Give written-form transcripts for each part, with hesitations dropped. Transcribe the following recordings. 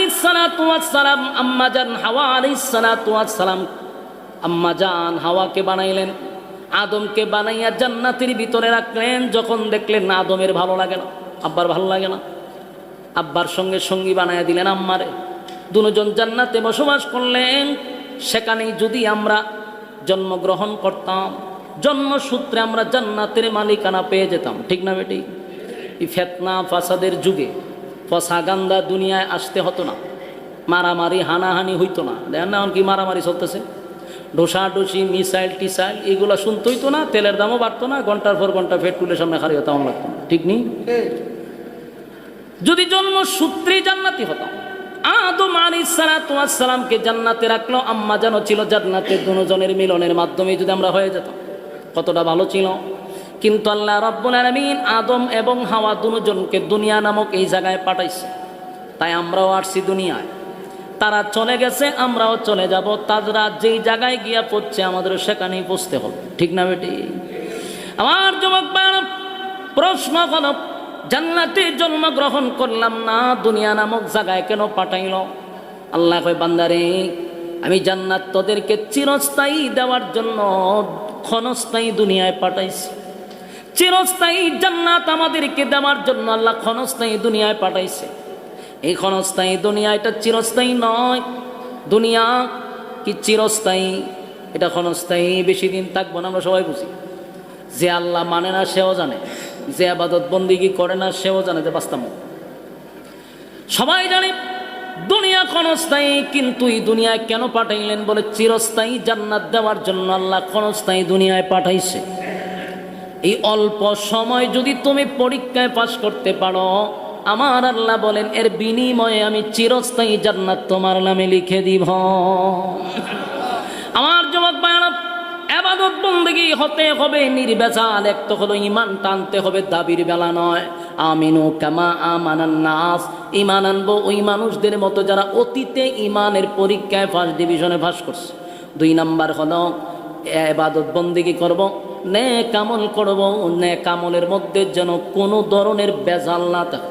আলাইহিস সালাতু ওয়াস সালাম, আম্মা জান হাওয়া আলাইহিস সালাতু ওয়াস সালাম, আম্মা জান হাওয়াকে বানাইলেন, আদমকে বানাইয়া জান্নাতের ভিতরে রাখলেন। যখন দেখলেন না আদমের ভালো লাগে না, আব্বার ভালো লাগে না, আব্বার সঙ্গে সঙ্গী বানাইয়া দিলেন আম্মারে। দুজন জান্নাতে বসবাস করলেন। সেখানেই যদি আমরা জন্মগ্রহণ করতাম, জন্মসূত্রে আমরা জান্নাতের মালিকানা পেয়ে যেতাম, ঠিক না বেটি? এই ফেতনা ফাসাদের যুগে ফসাগান্দা দুনিয়ায় আসতে হতো না, মারামারি হানাহানি হইতো না। দেখেন না এখন কি মারামারি চলতেছে, ডোসাডুসি মিসাইল টিসাইল এগুলো শুনতে হইতো না, তেলের দামও বাড়তো না, ঘন্টার পর ঘন্টা পেট্রোলের সামনে খারি হতাম লাগতো না, ঠিক নেই? যদি জন্মসূত্রেই জান্নাতি হতাম। আদম আলাইহিস সালাতু ওয়াস সালামকে জান্নাতে রাখলো, আম্মা জানও ছিল জান্নাতে, দুজনের মিলনের মাধ্যমে যদি আমরা হয়ে যেতাম কতটা ভালো ছিল। কিন্তু আল্লাহ রাব্বুল আলামিন আদম এবং হাওয়া দুজনকে দুনিয়া নামক এই জায়গায় পাঠাইছে। তাই আমরাও আসছি দুনিয়ায়, তারা চলে গেছে, আমরাও চলে যাব। তারা যেই জায়গায় গিয়া পড়ছে আমাদের সেখানেই পৌঁছতে হবে, ঠিক না বেটি? আমার যুবক ভাইরা, প্রশ্ন হলো জান্নাতে জন্মগ্রহণ করলাম না, দুনিয়া নামক জায়গায় কেন পাঠাইল? আল্লাহ কয় বান্দারে, আমি জান্নাত তোদেরকে চিরস্থায়ী দেওয়ার জন্য ক্ষণস্থায়ী দুনিয়ায় পাঠাইছি। চিরস্থায়ী জান্নাত আমাদেরকে দেওয়ার জন্য আল্লাহ ক্ষণস্থায়ী দুনিয়ায় পাঠাইছে। এই ক্ষণস্থায়ী দুনিয়া এটা চিরস্থায়ী নয়। দুনিয়া কি চিরস্থায়ী? এটা ক্ষণস্থায়ী, বেশি দিন থাকবো না, আমরা সবাই বুঝি। যে আল্লাহ মানে না সেও জানে, যে ইবাদত বন্দেগী করে না সেও জানে যে বাস্তব। সবাই জানে দুনিয়া ক্ষণস্থায়ী, কিন্তু এই দুনিয়ায় কেন পাঠাইলেন? বলে চিরস্থায়ী জান্নাত দেওয়ার জন্য আল্লাহ ক্ষণস্থায়ী দুনিয়ায় পাঠাইছে। এই অল্প সময় যদি তুমি পরীক্ষায় পাশ করতে পারো, আমার আল্লাহ বলেন এর বিনিময়ে আমি চিরস্থায়ী জান্নাত তোমার নামে লিখে দিব। আমার যুবক ভাইরা, ইবাদত বন্দেগী হতে হবে নির্ভেজাল। এক তো হলো ঈমান টানতে হবে, দাবির বেলা নয়। আমিনু কামা আমানান নাস, ঈমান আনবো ওই মানুষদের মতো যারা অতীতে ঈমানের পরীক্ষায় ফার্স্ট ডিভিশনে পাস করছে। 2 নাম্বার হলো ইবাদত বন্দেগী করব, নেক আমল করব, নেক আমলের মধ্যে যেন কোনো ধরনের বেজাল না থাকে,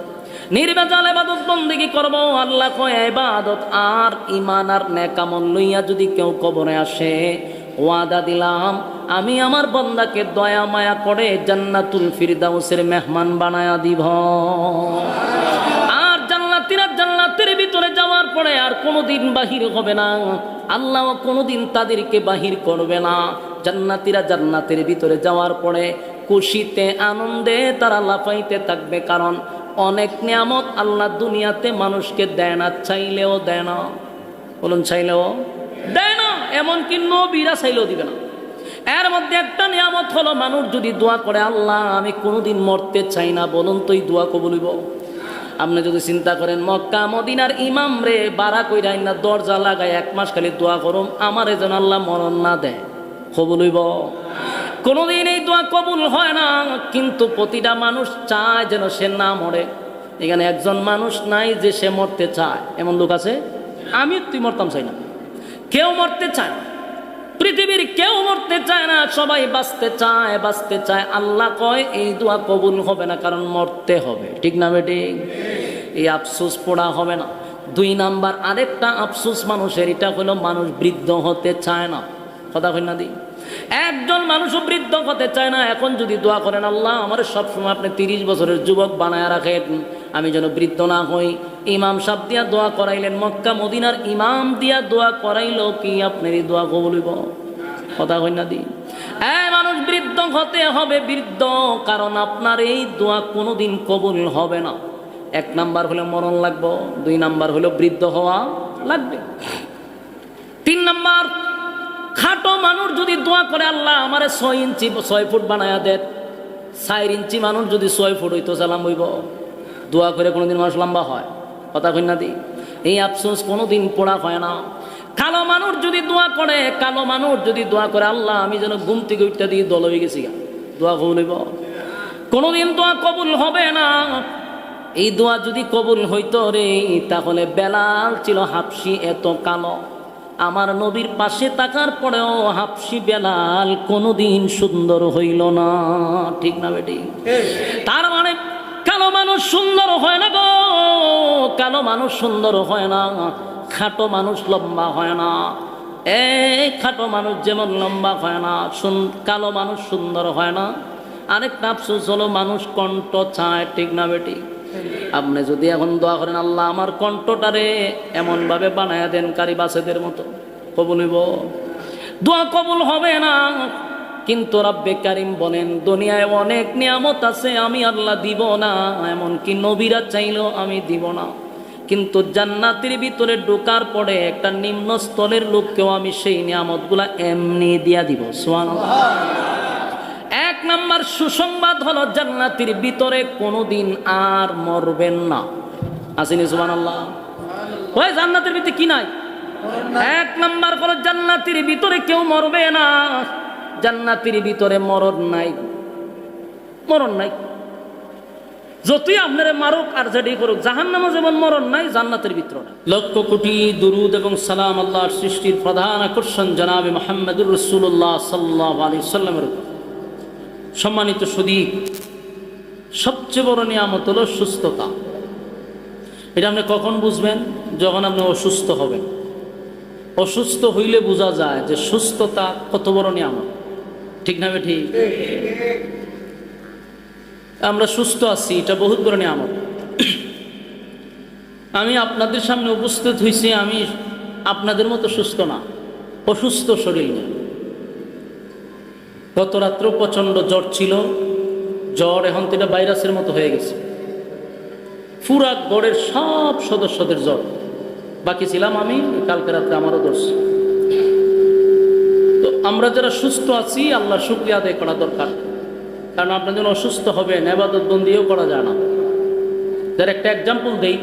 নির্ভেজাল ইবাদত বন্দেগী করব। আল্লাহ কয় ইবাদত আর ঈমান আর নেক আমল লইয়া যদি কেউ কবরে আসে, ওয়াদা দিলাম আমি আমার বান্দাকে দয়া মায়া করে জান্নাতুল ফিরদাউসের মেহমান বানায়া দিব। আর জান্নাতীরা জান্নাতের ভিতরে যাওয়ার পরে আর কোনোদিন বাহির হবে না, আল্লাহ কোনোদিন তাদেরকে বাহির করবে না। জান্নাতীরা জান্নাতের ভিতরে যাওয়ার পরে খুশিতে আনন্দে তারা লাফাইতে থাকবে, কারণ অনেক নিয়ামত আল্লাহ দুনিয়াতে মানুষকে দেয় না, চাইলেও দেয় না। বলুন চাইলেও দেয় না, এমনকি নবীরা চাইলেও দিবে না। এর মধ্যে একটা নিয়ামত হলো মানুষ যদি দোয়া করে, আল্লাহ আমি কোনোদিন মরতে চাই না, বলুন তো এই দোয়া কবুল হইব? আপনি যদি চিন্তা করেন মক্কা মদিনার ইমাম রে বাড়া কইরা না দরজা লাগায় 1 মাস খালি দোয়া করুম আমারে যেন আল্লাহ মরণ না দেয়, কবুল হইব? কোনোদিন এই দোয়া কবুল হয় না। কিন্তু প্রতিটা মানুষ চায় যেন সে না মরে। এখানে একজন মানুষ নাই যে সে মরতে চায়, এমন লোক আছে? আমি তুই মরতাম চাই না, কেউ মরতে চায় না, পৃথিবীর কেউ মরতে চায় না, সবাই বাঁচতে চায়, বাঁচতে চায়। আল্লাহ কয় এই দোয়া কবুল হবে না, কারণ মরতে হবে, ঠিক না বেটি? এই আফসোস পড়া হবে না। 2 নাম্বার আরেকটা আফসোস মানুষের, এটা হলো মানুষ বৃদ্ধ হতে চায় না। কথা কই না দি? একজন মানুষও বৃদ্ধ হতে চায় না। এখন যদি দোয়া করেন, আল্লাহ আমার সবসময় আপনি 30 বছরের যুবক বানায় রাখেন, আমি যেন বৃদ্ধ না হই। ইমাম সাহেব দিয়া দোয়া করাইলেন, মক্কা মদিনার ইমাম দিয়া দোয়া করাইলো কি আপনার এই দোয়া কবুল হইব? কথা কই না দি? মানুষ বৃদ্ধ হতে হবে, বৃদ্ধ, কারণ আপনার এই দোয়া কোনোদিন কবুল হবে না। 1 নাম্বার হলো মরণ লাগবে, 2 নাম্বার হলো বৃদ্ধ হওয়া লাগবে, 3 নাম্বার খাটো মানুষ যদি দোয়া করে, আল্লাহ আমারে 6 ইঞ্চি 6 ফুট বানায়া দেন, 4 ইঞ্চি মানুষ যদি 6 ফুট হইতো সালাম হইব। দোয়া করে কোনোদিন মানুষ লম্বা হয়? কথা কই না দি? এই আফসোস কোনোদিন পড়া হয় না। কালো মানুষ যদি দোয়া করে, কালো মানুষ যদি দোয়া করে, আল্লাহ আমি যেন ঘুম থেকে উঠতে দিয়ে দল হয়ে গেছি, দোয়া কবুল হইব? কোনোদিন দোয়া কবুল হবে না। এই দোয়া যদি কবুল হইতো রে, তাহলে বেলাল ছিল হাবশি এত কালো, আমার নবীর পাশে থাকার পরেও হাবশি বেলাল কোনোদিন সুন্দর হইল না, ঠিক না বেটি? তার মানে কালো মানুষ সুন্দর হয় না গো, কালো মানুষ সুন্দর হয় না, খাটো মানুষ লম্বা হয় না। খাটো মানুষ যেমন লম্বা হয় না, কালো মানুষ সুন্দর হয় না। আরেকটা আফসোস হলো মানুষ কণ্ঠ চায়, ঠিক না বেটি? আপনি যদি এখন দোয়া করেন, আল্লাহ আমার কণ্ঠটারে এমন ভাবে বানায়া দেন কারি বাসেদের মতো, কবুল হইব? দোয়া কবুল হবে না। কিন্তু রব্বে কারিম বলেন, দুনিয়ায় অনেক নিয়ামত আছে, আমি আল্লাহ দিব না, এমনকি নবীরা চাইলেও আমি দিব না। কিন্তু জান্নাতের ভিতরে ঢোকার পরে একটা নিম্ন স্তরের লোককেও আমি সেই নিয়ামতগুলা এমনি দিয়া দিব। সুবহানাল্লাহ। এক নাম্বার সুসংবাদ হলো জান্নাতের ভিতরে কোনোদিন আর মরবেন না। আসেনি সুবহানাল্লাহ? ওই জান্নাতের ভিতরে কি নাই? এক নাম্বার হলো জান্নাতের ভিতরে কেউ মরবে না। জান্নাতের ভিতরে মরণ নাই, মরণ নাই। যতই আপনারা মারুক আর যেটাই করুক, জাহান্নামে যেমন মরণ নাই, জান্নাতের ভিতরে নাই। লক্ষ কোটি দুরুদ এবং সালাম আল্লাহর সৃষ্টির প্রধান আকর্ষণ জনাবে মুহাম্মদুর রাসূলুল্লাহ সাল্লাল্লাহু আলাইহি ওয়াসাল্লামের উপর। সম্মানিত সুদী, সবচেয়ে বড় নিয়ামত হলো সুস্থতা। এটা আপনি কখন বুঝবেন? যখন আপনি অসুস্থ হবেন। অসুস্থ হইলে বোঝা যায় যে সুস্থতা কত বড় নিয়ামত, ঠিক না বেঠি? আমরা সুস্থ আছি, এটা বহুত বড় নিয়ামত। আমি আপনাদের সামনে উপস্থিত হয়েছি, আমি আপনাদের মতো সুস্থ না, অসুস্থ শরীর নিয়ে। গত রাত্র প্রচণ্ড জ্বর ছিল, জ্বর এখন তো এটা ভাইরাসের মতো হয়ে গেছে। পুরা গড়ের সব সদস্যদের জ্বর, বাকি ছিলাম আমি। কালকে রাত্রে আমারও ধরছে। তো আমরা যারা সুস্থ আছি, আল্লাহর শুকরিয়া আদায় করা দরকার। কারণ আপনার জন্য অসুস্থ হবেন, ইবাদত বন্দিও করা যায় না। যার একটা এক্সাম্পল দেই,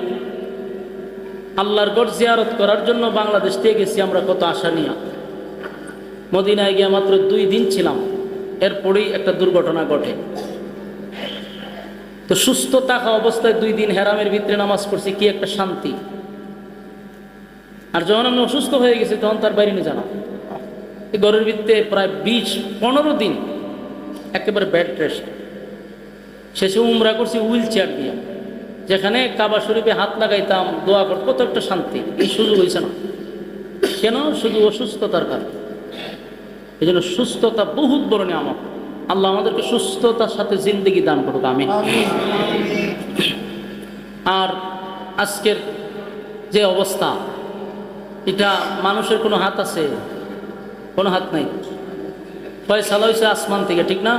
আল্লাহর গড় জিয়ারত করার জন্য বাংলাদেশ থেকে গেছি আমরা কত আশা নিয়ে। মদিনায় গিয়ে মাত্র 2 দিন ছিলাম, এরপরেই একটা দুর্ঘটনা ঘটে। তো সুস্থ থাকা অবস্থায় 2 দিন হেরামের ভিতরে নামাজ পড়ছি, কি একটা শান্তি। আর যখন আমি অসুস্থ হয়ে গেছি, তখন তার বাইরে নিয়ে জানা ঘরের ভিতরে প্রায় 20-15 দিন একেবারে বেড রেস্ট। শেষে উমরা করছি হুইল চেয়ার দিয়ে, যেখানে কাবা শরীফে হাত লাগাইতাম, দোয়া করতে, কত একটা শান্তি। এই সুযোগ হয়েছে না কেন? শুধু অসুস্থতার কারণে। এই জন্য সুস্থতা বহুত বড় নিয়ামত। আল্লাহ আমাদেরকে সুস্থতার সাথে জিন্দেগি দান করুক, আমিন। আর আজকের যে অবস্থা, এটা মানুষের কোনো হাত আছে? কোনো হাত নাই। ফয়সালা হয়েছে আসমান থেকে, ঠিক না?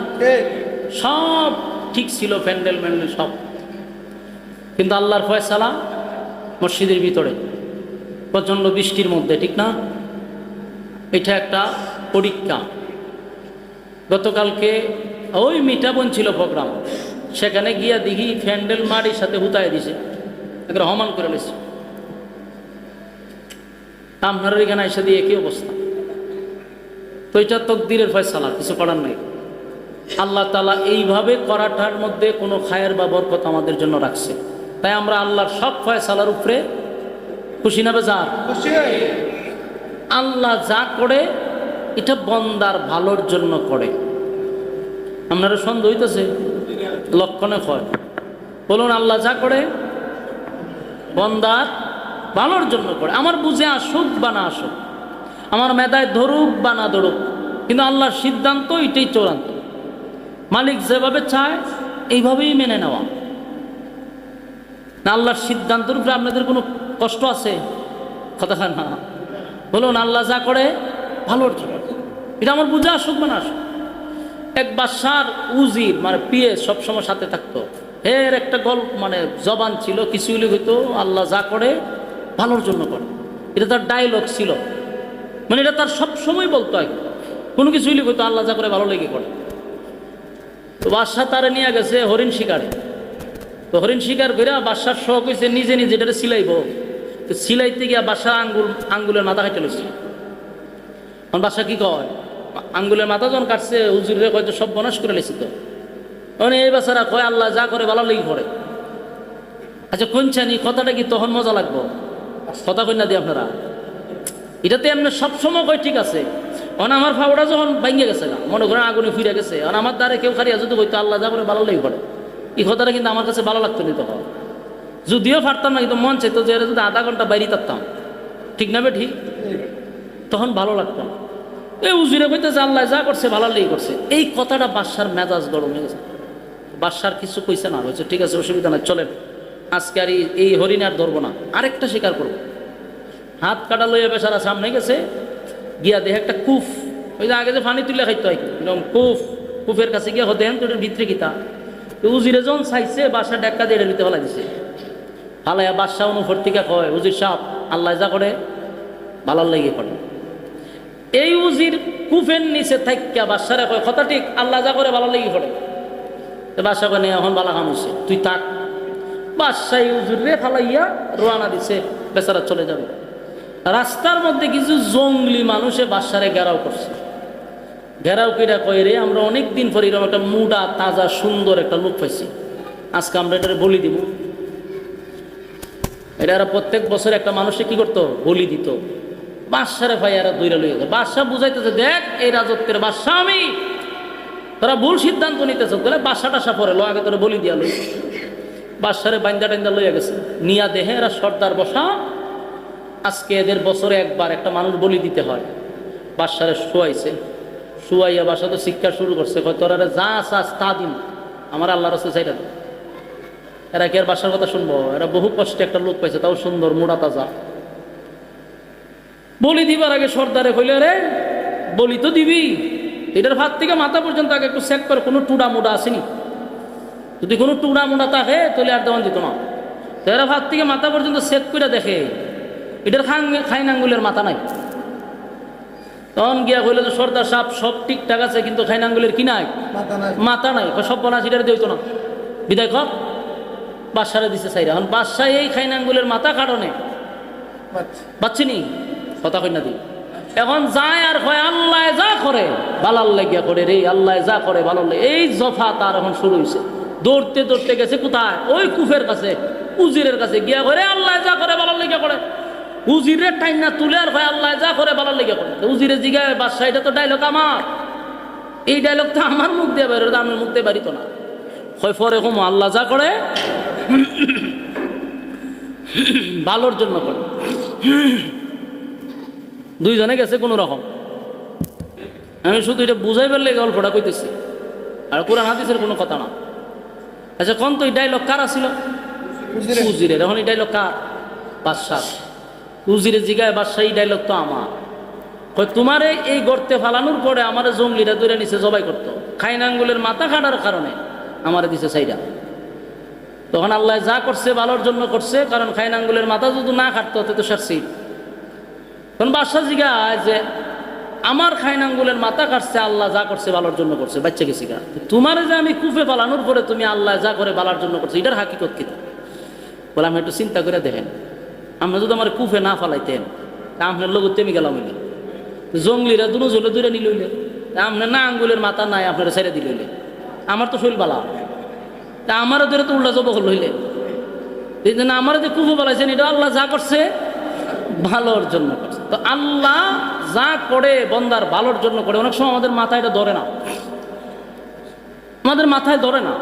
সব ঠিক ছিল, প্যান্ডেল ম্যান্ডেল সব। কিন্তু আল্লাহর ফয়সালা মসজিদের ভিতরে প্রচণ্ড বৃষ্টির মধ্যে, ঠিক না? এটা একটা পরীক্ষা। গতকালকে ওই মিঠাবন ছিল প্রোগ্রাম, সেখানে গিয়া দেখি প্যান্ডেল মাটির সাথে হুতায় দিছে, একটা হমান করে নিছে। আপনার এখানে এসে দিয়ে একই অবস্থা। তো এটা তকদিরের ফয়সালা, কিছু করার নেই। আল্লাহ তাআলা এইভাবে করাটার মধ্যে কোনো খায়ের বা বরকত আমাদের জন্য রাখছে। তাই আমরা আল্লাহর সব ফয়সালার উপরে খুশি না বেজার? আল্লাহ যা করে এটা বন্দার ভালোর জন্য করে। আপনারা সন্দেহ হইতেছে? লক্ষণে হয়, বলুন আল্লাহ যা করে বন্দার ভালোর জন্য করে। আমার বুঝে আসুক বা না আসুক, আমার মেধায় ধরুক বা না ধরুক, কিন্তু আল্লাহর সিদ্ধান্ত এটাই চূড়ান্ত। মালিক যেভাবে চায় এইভাবেই মেনে নেওয়া। না আল্লাহর সিদ্ধান্তের উপরে আপনাদের কোনো কষ্ট আছে? কথা না, বলুন আল্লাহ যা করে ভালোর জন্য। এটা আমার বুঝে আসুক বা না আসুক। এক বাদশার উজির মানে পিএ সবসময় সাথে থাকতো। এর একটা গল্প মানে জবান ছিল, কিছু হইতো আল্লাহ যা করে ভালোর জন্য করে। এটা তার ডায়লগ ছিল, মানে এটা তার সবসময় বলতো। কোনো কিছু হইলে হইতো আল্লাহ যা করে ভালো লেগে করে। তো বাদশাহ তারে নিয়ে গেছে হরিণ শিকারে। তো হরিণ শিকার করে বাদশার শখ হয়েছে নিজে নিজে এটারে সিলাইব। তো সিলাইতে গিয়া বাদশাহ আঙ্গুলের মাথা কেটে লইছে। বাদশাহ কি কয়, আঙ্গুলের মাথা যখন কাটছে হুজুরে কয় সব বনাশ করে লেছি। তো মানে এই বাচ্চারা কয় আল্লাহ যা করে ভালো লেগে করে। আচ্ছা কোনছানি কথাটা কি তখন মজা লাগবো? কথা কই না দিয়ে আপনারা এটাতে এমনি সবসময় কয় ঠিক আছে। আমার ফাওড়া যখন ভাঙিয়ে গেছে না, মনে করেন আগুনে ফিরে গেছে, আমার দ্বারে কেউ খারিয়া যদি হইতো আল্লাহ যা করে ভালো লেগে করে, এই কথাটা কিন্তু আমার কাছে ভালো লাগতো না তখন, যদিও পারতাম না, কিন্তু মন চাইতো যে যদি আধা ঘন্টা বাইরে থাকতাম, ঠিক না বে ঠিক, তখন ভালো লাগতো না। এই উজিরে কইতেছে আল্লাহ যা করছে ভালো লেগে করছে, এই কথাটা বাদশার মেজাজ গরম হয়ে গেছে। বাদশার কিছু কইছে না, বলছে ঠিক আছে অসুবিধা নাই, চলেন আজকে আর এই হরিণ আর ধরবো না, আরেকটা শিকার করবো। হাত কাটা লইয়া বেচারা সামনে গেছে, গিয়া দেখে একটা কুফ, ওই যে আগে যে পানি তুলে খাইতো এরকম কুফ, কুফের কাছে গিয়া দেন তো এটার ভিতরে কিতা। উজিরে যখন চাইছে বাদশা ডেক্কা দিয়ে এটার ভিতরে ফেলা দিছে, ফালাইয়া বাদশাহ অনুভর থেকে কয় উজির সাপ আল্লাহ যা করে ভালার লেগে করে। এই উজির কুফের নিচে থাইকা বাদশারে কয় কথা ঠিক, আল্লাহ যা করে ভালো লেগে পড়ে। বাদশা কয় এখন বালা কাম হইছে, তুই থাক। বাদশাহ উজিরে ফালাইয়া রোয়ানা দিছে, বেচারা চলে যাবে। রাস্তার মধ্যে কিছু জঙ্গলি মানুষে বাদশারে ঘেরাও করছে। ঘেরাও কিরা কয় রে আমরা অনেক দিন পর এরকম একটা মুডা তাজা সুন্দর একটা লোক পাইছি, আজকে আমরা এটা বলি দিব। এটা প্রত্যেক বছর একটা মানুষে কি করতো বলি দিত। বাদশারে ভাই এরা দৈরা লইয়া যায়। বাদশাহ বুঝাইতেছে দেখ এই রাজত্বের বাদশাহ আমি, তারা ভুল সিদ্ধান্ত নিতেছে, বলে বাদশা টাসা পরে লো আগে তোরা বলি দিয়া লই। বাদশারে বাইন্দা টাইন্দা লইয়া গেছে, নিয়া দেহে এরা সর্দার বসা, আজকে এদের বছরে একবার একটা মানুষ বলি দিতে হয়। বাদশারে শোয়াইছে, শুয়াইয়া বাসা তো শিক্ষা শুরু করছে, কয় তোরা যা চাস তা দিন, আমার আল্লাহ রাস্তায় চাইটা দিন। এরা কি আর বাসার কথা শুনবো? এরা বহু কষ্টে একটা লোক পাইছে, তাও সুন্দর মোড়া তাজা। বলি দিবার আগে সর্দারে কইলে রে বলি তো দিবি, এটার ভাত থেকে মাথা পর্যন্ত আগে একটু চেক করে কোনো টুডা মুডা আসেনি, যদি কোনো টুডা মুডা থাকে তাহলে আর দেওয়ান দিত না। তো এরা ভাত থেকে মাথা পর্যন্ত চেক করে দেখে এটার খাইন আঙ্গুলের মাথা নাই। তখন গিয়া কইল যে সর্দার সাহেব সব ঠিকঠাক আছে, কিন্তু খাইন আঙ্গুলের কি নাই, মাথা নাই। সব বনা সেটার দিত না, বিদায় কর। বাদশারে দিছে চাইরা। এখন বাদশাহ এই খাইন আঙ্গুলের মাথা কাটনে বাচ্চিনি কথা কই না দি। এখন যায় আর হয় আল্লাহ যা করে ভালার লাগিয়া করে রে, আল্লাহ যা করে ভালো লাগে। এই জফা তার এখন শুরু হয়েছে। দৌড়তে দৌড়তে গেছে কোথায়, ওই কুফের কাছে, উজিরের কাছে গিয়া করে আল্লাহ যা করে ভালো লাগিয়া করে। উজিরের টাইম না তুলে আর হয় আল্লাহ যা করে ভালো লাগিয়া করে। উজিরের জিগায় বাদশাহ এটা তো ডায়লগ আমার, এই ডায়লগ তো আমার মুখ দিয়ে বেরো, আমার মুখ দিয়ে বাড়িত না। হয় পরে কম আল্লাহ যা করে ভালোর জন্য করে। দুইজনে গেছে কোন রকম, আমি শুধু এটা বুঝাই পারলে গল্পটা কইতেছি, আর কোরআন হাদিসের কোনো কথা না। আচ্ছা কোন তো এই ডায়লগ কার ছিল? উজিরের। এখন এই ডায়লগ কার? বাদশাহ। উজিরের জিগায় বাদশাহ এই ডায়লগ তো আমার। কই তোমারে এই গর্তে ফালানোর পরে আমার জঙ্গলিরা দূরে নিচে জবাই করতো, খাইন আঙ্গুলের মাথা কাটার কারণে আমারে দিছে সাইডা। তখন আল্লাহ যা করছে ভালোর জন্য করছে, কারণ খাইন আঙ্গুলের মাথা যদি না কাটতো তো শাস্তি। তখন বাদশাহ জিগায় যে আমার খাইন আঙ্গুলের মাথা কাটছে, আল্লাহ যা করছে ভালোর জন্য করছে, বাচ্চা গেছি গা। তোমারে যে আমি কুফে ফালানোর পরে তুমি আল্লাহ যা করে ভালোর জন্য করছে, এটার হাকিকত কি? বলে আমি একটু চিন্তা করে দেখেন, আপনি যদি আমার কুফে না ফালাইতেন আপনার লোক তেমনি গেলাম হইলে, জঙ্গলিরা দুনো ঝোলে দূরে নিল হইলে, আপনার না আঙ্গুলের মাথা নাই আপনারা ছেড়ে দিল হইলে, আমার তো শরীর বালা, তা আমারও ধরে তো উল্টা জব হইলে। এই জন্য আমার যে কুফে ফালাইছেন এটা আল্লাহ যা করছে ভালোর জন্য করছে। তো আল্লাহ যা করে বন্দার ভালোর জন্য করে। অনেক সময় আমাদের মাথায় এটা ধরে না, আমাদের মাথায় ধরে না।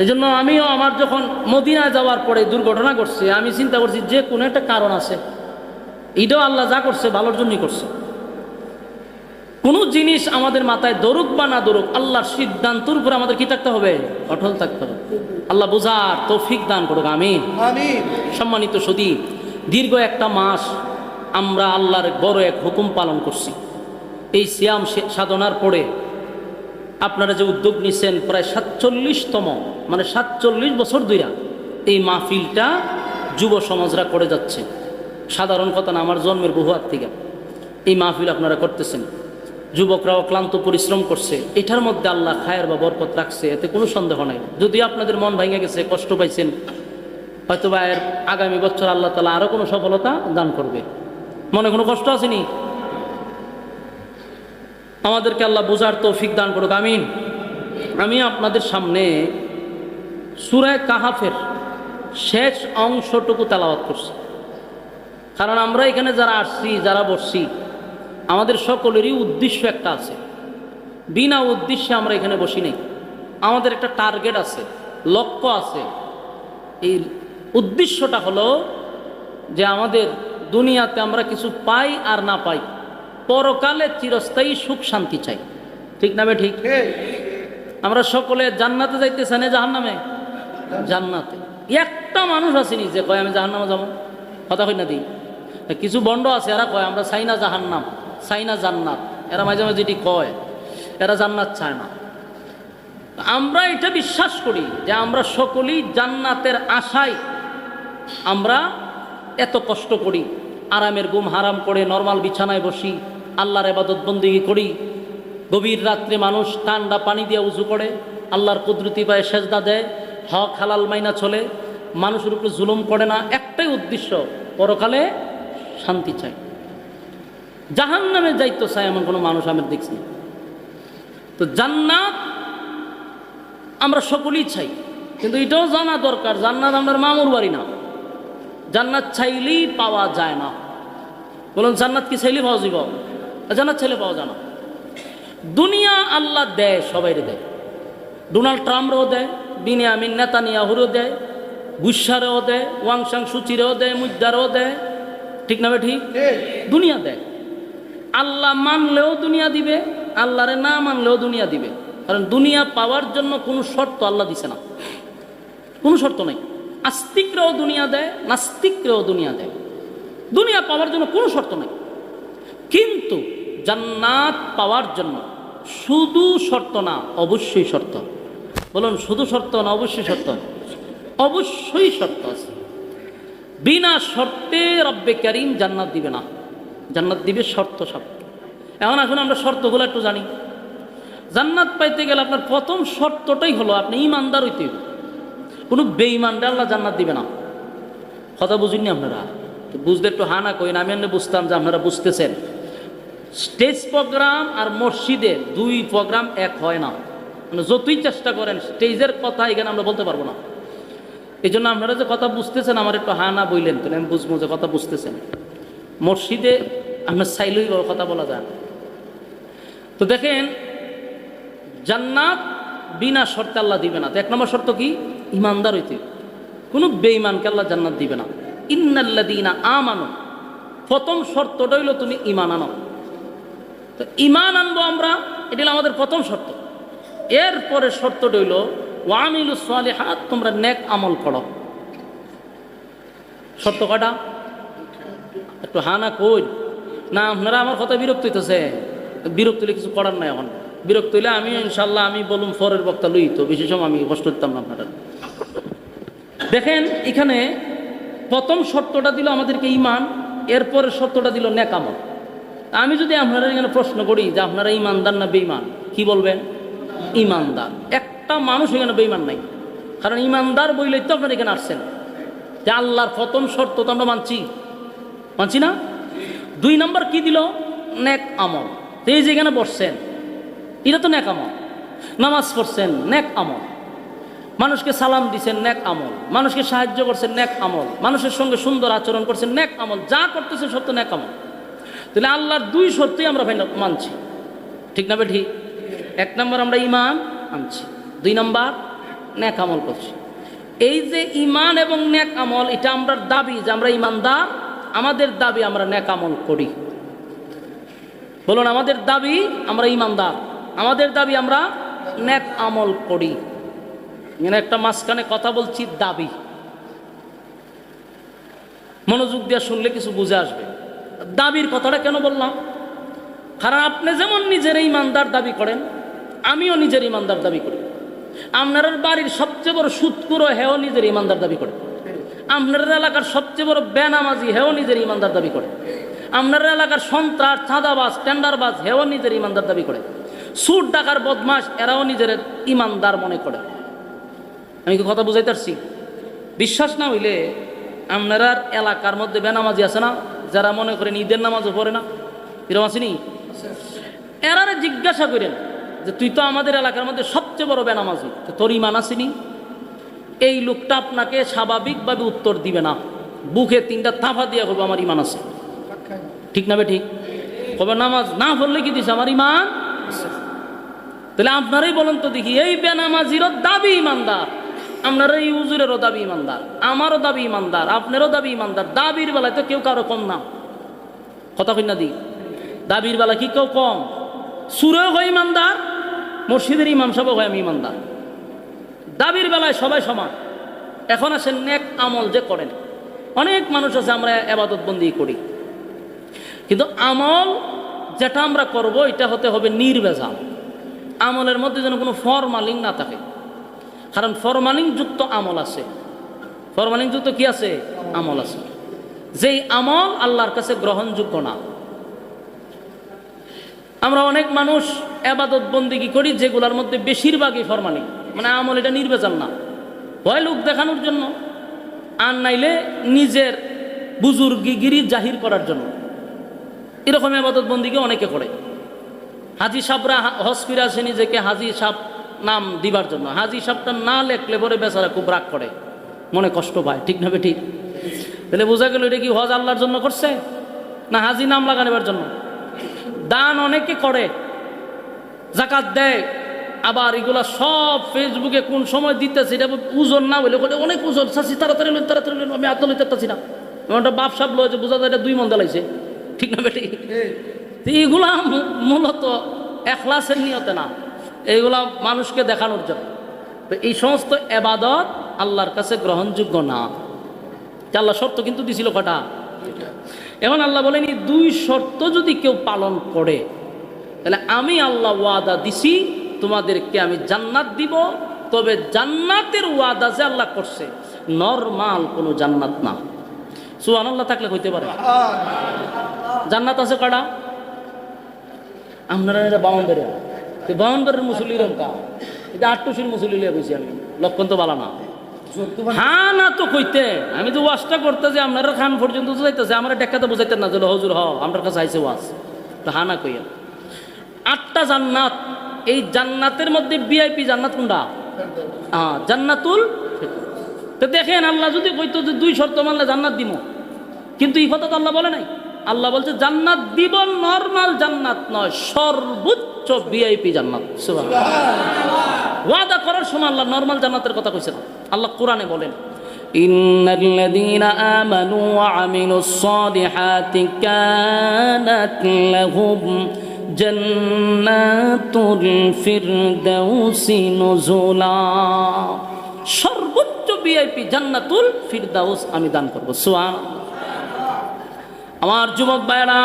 এই জন্য আমিও আমার যখন মদিনা যাওয়ার পরে দুর্ঘটনা ঘটছে, আমি চিন্তা করছি যে কোনো একটা কারণ আছে, এটাও আল্লাহ যা করছে ভালোর জন্যই করছে। কোনো জিনিস আমাদের মাথায় ধরুক বা না ধরুক, আল্লাহর সিদ্ধান্তর উপরে আমাদের কি থাকতে হবে? অটল থাকতে হবে। আল্লাহ বুঝার তৌফিক দান করুক, আমিন। সম্মানিত সুধী, দীর্ঘ একটা মাস আমরা আল্লাহর বড় এক হুকুম পালন করছি। এই সিয়াম সাধনার পরে আপনারা যে উদ্যোগ নিচ্ছেন, প্রায় 47তম, মানে 47 বছর ধইরা এই মাহফিলটা যুব সমাজরা করে যাচ্ছে। সাধারণ কথা না, আমার জন্মের বহু আগ থেকে এই মাহফিল আপনারা করতেছেন। যুবকরাও ক্লান্ত পরিশ্রম করছে, এটার মধ্যে আল্লাহ খায়ের বা বরকত রাখছে, এতে কোনো সন্দেহ নাই। যদি আপনাদের মন ভেঙে গেছে, কষ্ট পাইছেন, হয়তো বা এর আগামী বছর আল্লাহ তাআলা আরো কোনো সফলতা দান করবে। মনে কোনো কষ্ট আসেনি? আমাদেরকে আল্লাহ বুঝার তৌফিক দান করুক, আমিন। আমি আপনাদের সামনে সূরা কাহাফের শেষ অংশটুকু তেলাওয়াত করছি, কারণ আমরা এখানে যারা আসছি, যারা বসছি, আমাদের সকলেরই উদ্দেশ্য একটা আছে। বিনা উদ্দেশ্যে আমরা এখানে বসি নাই। আমাদের একটা টার্গেট আছে, লক্ষ্য আছে। এই উদ্দেশ্যটা হলো যে আমাদের দুনিয়াতে আমরা কিছু পাই আর না পাই, পরকালে চিরস্থায়ী সুখ শান্তি চাই। ঠিক না বে ঠিক? আমরা সকলে জান্নাতে যাইতে চাই না জাহান্নামে? জান্নাতে। একটা মানুষ আসেনি যে কয় আমি জাহান্নামে যাবো, কথা কই না দিই। কিছু বন্ড আছে, এরা কয় আমরা চাই না জাহান্নাম, চাই না জান্নাত। এরা মাঝে মাঝে যেটি কয় এরা জান্নাত চায় না। আমরা এটা বিশ্বাস করি যে আমরা সকলেই জান্নাতের আশায় আমরা এত কষ্ট করি, আরামের ঘুম হারাম করে নরমাল বিছানায় বসি, আল্লাহর ইবাদত বন্দেগী করি। গভীর রাত্রে মানুষ ঠান্ডা পানি দিয়ে উজু করে, আল্লাহর কুদরতি পায়ে সেজদা দেয়, হক হালাল মাইনা চলে, মানুষের উপরে জুলুম করে না। একটাই উদ্দেশ্য, পরকালে শান্তি চাই। জাহান্নামে যাইতে চাই এমন কোনো মানুষ আমি দেখছি না। তো জান্নাত আমরা সকলেই চাই, কিন্তু এটাও জানা দরকার জান্নাত আপনার মামুর বাড়ি না। জান্নাত চাইলেই পাওয়া যায় না। বলুন জান্নাত কি চাইলে পাওয়া যাব? জান্নাত চাইলে পাওয়া যায় না। দুনিয়া আল্লাহ দেয়, সবাইরে দেয়। ডোনাল্ড ট্রাম্পরেও দেয়, বিনিয়ামিন নেতানিয়াহুরও দেয়, বুশারেও দেয়, ওয়াংসাং সুচিরেও দেয়, মুদ্দারও দেয়। ঠিক না? ঠিক। দুনিয়া দেয়। আল্লাহ মানলেও দুনিয়া দিবে, আল্লাহরে না মানলেও দুনিয়া দিবে। কারণ দুনিয়া পাওয়ার জন্য কোনো শর্ত আল্লাহ দিছে না, কোনো শর্ত নাই। আস্তিকরাও দুনিয়া দেয়, নাস্তিকরাও দুনিয়া দেয়। দুনিয়া পাওয়ার জন্য কোনো শর্ত নাই। কিন্তু জান্নাত পাওয়ার জন্য শুধু শর্ত না, অবশ্যই শর্ত। বলুন শুধু শর্ত না অবশ্যই শর্ত? অবশ্যই শর্ত আছে। বিনা শর্তে রব্বে কারীম জান্নাত দিবে না, জান্নাত দিবে শর্ত সাপেক্ষে। এখন আসুন আমরা শর্তগুলো একটু জানি। জান্নাত পাইতে গেলে আপনার প্রথম শর্তটাই হলো আপনি ইমানদার হইতে হবে। কোনো বেঈমানরা আল্লাহ জান্নাত দিবে না। কথা বুঝিনি আপনারা? তো বুঝতে একটু হানা কইন, আমি এমনি বুঝতাম যে আপনারা বুঝতেছেন। স্টেজ প্রোগ্রাম আর মসজিদে দুই প্রোগ্রাম এক হয় না। মানে যতই চেষ্টা করেন স্টেজের কথা এখানে আমরা বলতে পারবো না। এই জন্য আপনারা যে কথা বুঝতেছেন আমার একটু হানা বইলেন, তো আমি বুঝবো যে কথা বুঝতেছেন। মসজিদে আপনার চাইলেই কথা বলা যায় না। তো দেখেন জান্নাত বিনা শর্তে আল্লাহ দিবে না। তো এক নম্বর শর্ত কি? ইমানদার হইতে। কোনো বেঈমানকে আল্লাহ জান্নাত দিবে না। ইন্নাল্লাযীনা আমানু, প্রথম শর্তটা হইল তুমি ঈমান আনো। তো ঈমান আনবো আমরা, এটা হলো আমাদের প্রথম শর্ত। এরপরে শর্তটা হইল ওয়া আমিলুস সালিহাত, তোমরা নেক আমল করো। শর্ত কয়টা? একটু হানা কই না আপনারা? আমার কথা বিরক্ত হইতেছে। বিরক্ত হইলে কিছু করার নাই। এখন বিরক্ত হইলে আমি ইনশাল্লাহ আমি বলুন পরের বক্তা লই, তো বেশি সময় আমি কষ্ট দিতাম না আপনারা। দেখেন এখানে প্রথম শর্তটা দিল আমাদেরকে ঈমান, এরপরের শর্তটা দিল নেক আমল। আমি যদি আপনারা এখানে প্রশ্ন করি যে আপনারা ঈমানদার না বেঈমান, কি বলবেন? ঈমানদার। একটা মানুষ এখানে বেঈমান নাই। কারণ ঈমানদার বইলেই তো আপনারা এখানে আসছেন। যে আল্লাহর প্রথম শর্ত তো আমরা মানছি না? দুই নম্বর কি দিল? নেক আমল। এই যে এখানে বসছেন এটা তো নেক আমল। নামাজ পড়ছেন নেক আমল, মানুষকে সালাম দিচ্ছেন নেক আমল, মানুষকে সাহায্য করছেন নেক আমল, মানুষের সঙ্গে সুন্দর আচরণ করছেন নেক আমল, যা করতেছেন সব তো নেক আমল। তাহলে আল্লাহর দুই শর্তই আমরা মানছি। ঠিক না ঠিক? এক নম্বর আমরা ঈমান আনছি, দুই নম্বর নেক আমল করছি। এই যে ঈমান এবং নেক আমল, এটা আমরা দাবি যে আমরা ঈমানদার, আমাদের দাবি আমরা নেক আমল করি। বলুন আমাদের দাবি আমরা ঈমানদার, আমাদের দাবি আমরা নেক আমল করি। এখানে একটা মাঝখানে কথা বলছি, দাবি। মনোযোগ দিয়ে শুনলে কিছু বুঝে আসবে। দাবির কথাটা কেন বললাম? কারণ আপনি যেমন নিজের ঈমানদার দাবি করেন, আমিও নিজের ঈমানদার দাবি করি। আপনার বাড়ির সবচেয়ে বড় সুদখোর হেও নিজের ঈমানদার দাবি করে। আপনার এলাকার সবচেয়ে বড় বেনামাজি হেও নিজের ঈমানদার দাবি করে। আপনার এলাকার সন্ত্রাস, চাঁদাবাজ, টেন্ডারবাজ হেও নিজের ঈমানদার দাবি করে। সুদ ডাকার বদমাশ এরাও নিজের ঈমানদার মনে করে। আমি কি কথা বুঝাইতে পারছি? বিশ্বাস না হইলে আপনার এলাকার মধ্যে বেনামাজি আছে না, যারা মনে করেন ঈদের নামাজও পড়ে না, এরকম আসেনি? এরারে জিজ্ঞাসা করেন যে তুই তো আমাদের এলাকার মধ্যে সবচেয়ে বড় বেনামাজি, তো তোর ঈমান আসেনি? এই লোকটা আপনাকে স্বাভাবিকভাবে উত্তর দিবে না, বুকে তিনটা থাপা দিয়ে বলবো আমার ঈমান আছে। ঠিক না ঠিক? কবে নামাজ না পড়লে কি দিছে? আমার ঈমান আছে। তাহলে আপনারাই বলেন তো দেখি, এই বেনামাজিরও দাবি ইমানদার, আপনারা এই হুজুরেরও দাবি ইমানদার, আমারও দাবি ইমানদার, আপনারও দাবি ইমানদার। দাবির বেলায় তো কেউ কারো কম না, কথা কই না দি? দাবির বেলা কি কেউ কম? সুরেও হয় ইমানদার, মসজিদের ইমাম সাহেব হয় আমি ইমানদার। দাবির বেলায় সবাই সমান। এখন আসেন নেক আমল যে করেন, অনেক মানুষ আছে আমরা ইবাদত বন্দি করি, কিন্তু আমল যেটা আমরা করব এটা হতে হবে নির্ভেজাল। আমলের মধ্যে যেন কোনো ফরমালিন না থাকে, কারণ ফরমালিন যুক্ত আমল আছে। ফরমালিন যুক্ত কি আছে? আমল আছে, যেই আমল আল্লাহর কাছে গ্রহণযোগ্য না। আমরা অনেক মানুষ ইবাদত বন্দিগি করি যেগুলোর মধ্যে বেশিরভাগই ফরমালিন, মানে আমল এটা নির্ভেজাল না, হয় লোক দেখানোর জন্য, আর নাইলে নিজের বুজুর্গিগিরি জাহির করার জন্য। এরকম ইবাদত বন্দিকে অনেকে করে। হাজি সাহরা হজ ফিরে আসে নিজেকে হাজি সাহ নাম দিবার জন্য, হাজি সাহটা না লেখলে পরে বেচারা খুব রাগ করে, মনে কষ্ট পায়, ঠিক না ঠিক? তাহলে বোঝা গেল এটা কি হজ আল্লাহর জন্য করছে না হাজি নাম লাগানোর জন্য? দান অনেকে করে, জাকাত দেয়, আবার এগুলা সব ফেসবুকে কোন সময় দিতেছে এটা ওজন না বলে অনেক ওজন, চাচ্ছি তাড়াতাড়ি তাড়াতাড়ি, আমি আত্ম লইতে পারছি না, ওটা বাপ সাপ লয়েছে, বোঝা যায় এটা 2 মন দালাইছে, ঠিক না বেটি? এইগুলা মূলত এখলাসের নিয়তে না, এইগুলা মানুষকে দেখানোর জন্য। তো এই সমস্ত ইবাদত আল্লাহর কাছে গ্রহণযোগ্য না। আল্লাহ শর্ত কিন্তু দিছিল কটা? এখন আল্লাহ বলেন এই 2 শর্ত যদি কেউ পালন করে তাহলে আমি আল্লাহ ওয়াদা দিছি তোমাদেরকে আমি জান্নাত দিব। তবে জান্নাতের ওয়াদা যে আল্লাহ করছে নরমাল কোনো জান্নাত না। সুবহানাল্লাহ থাকলে হইতে পারে। জান্নাত আছে কটা? আপনারা এটা 52 মুসল্লির অঙ্কা, এটা 88 মুসল্লি লিয়ে কইছি আমি, লক্ষণ তো বালা না। হ্যাঁ না তো কইতে, আমি তো ওয়াজটা করতে যে আপনারা খান পর্যন্ত যাইতেছে, আমার ডেকাতে বুঝাইতেন না যে হজুর আমার কাছে আইসে ওয়াজ, তো হা না কইয়া। 8টা জান্নাত, এই জান্নাতের মধ্যে ভিআইপি জান্নাত কোনটা? জান্নাতুল। তো দেখেন আল্লাহ যদি কইতো যে 2 শর্ত মানলে জান্নাত দিব, কিন্তু এই কথা তো আল্লাহ বলে নাই। আল্লাহ বলছে জান্নাত দিব, নরমাল জান্নাত নয়, সর্বোচ্চ ভিআইপি জান্নাত। সুবহানাল্লাহ। ওয়াদা করার সময় আল্লাহ নরমাল জান্নাতের কথা কইছে না। আল্লাহ কোরআনে বলেন ইন্নাল্লাযীনা আমানু ওয়া আমিলুস সালিহাতি কানাত লাহুম জান্নাতুল ফিরদাউসি নুজুলা। সর্বোচ্চ ভিআইপি জান্নাতুল ফিরদাউস আমি দান করব। সুবহানাল্লাহ। আমার যুবক ভাইরা,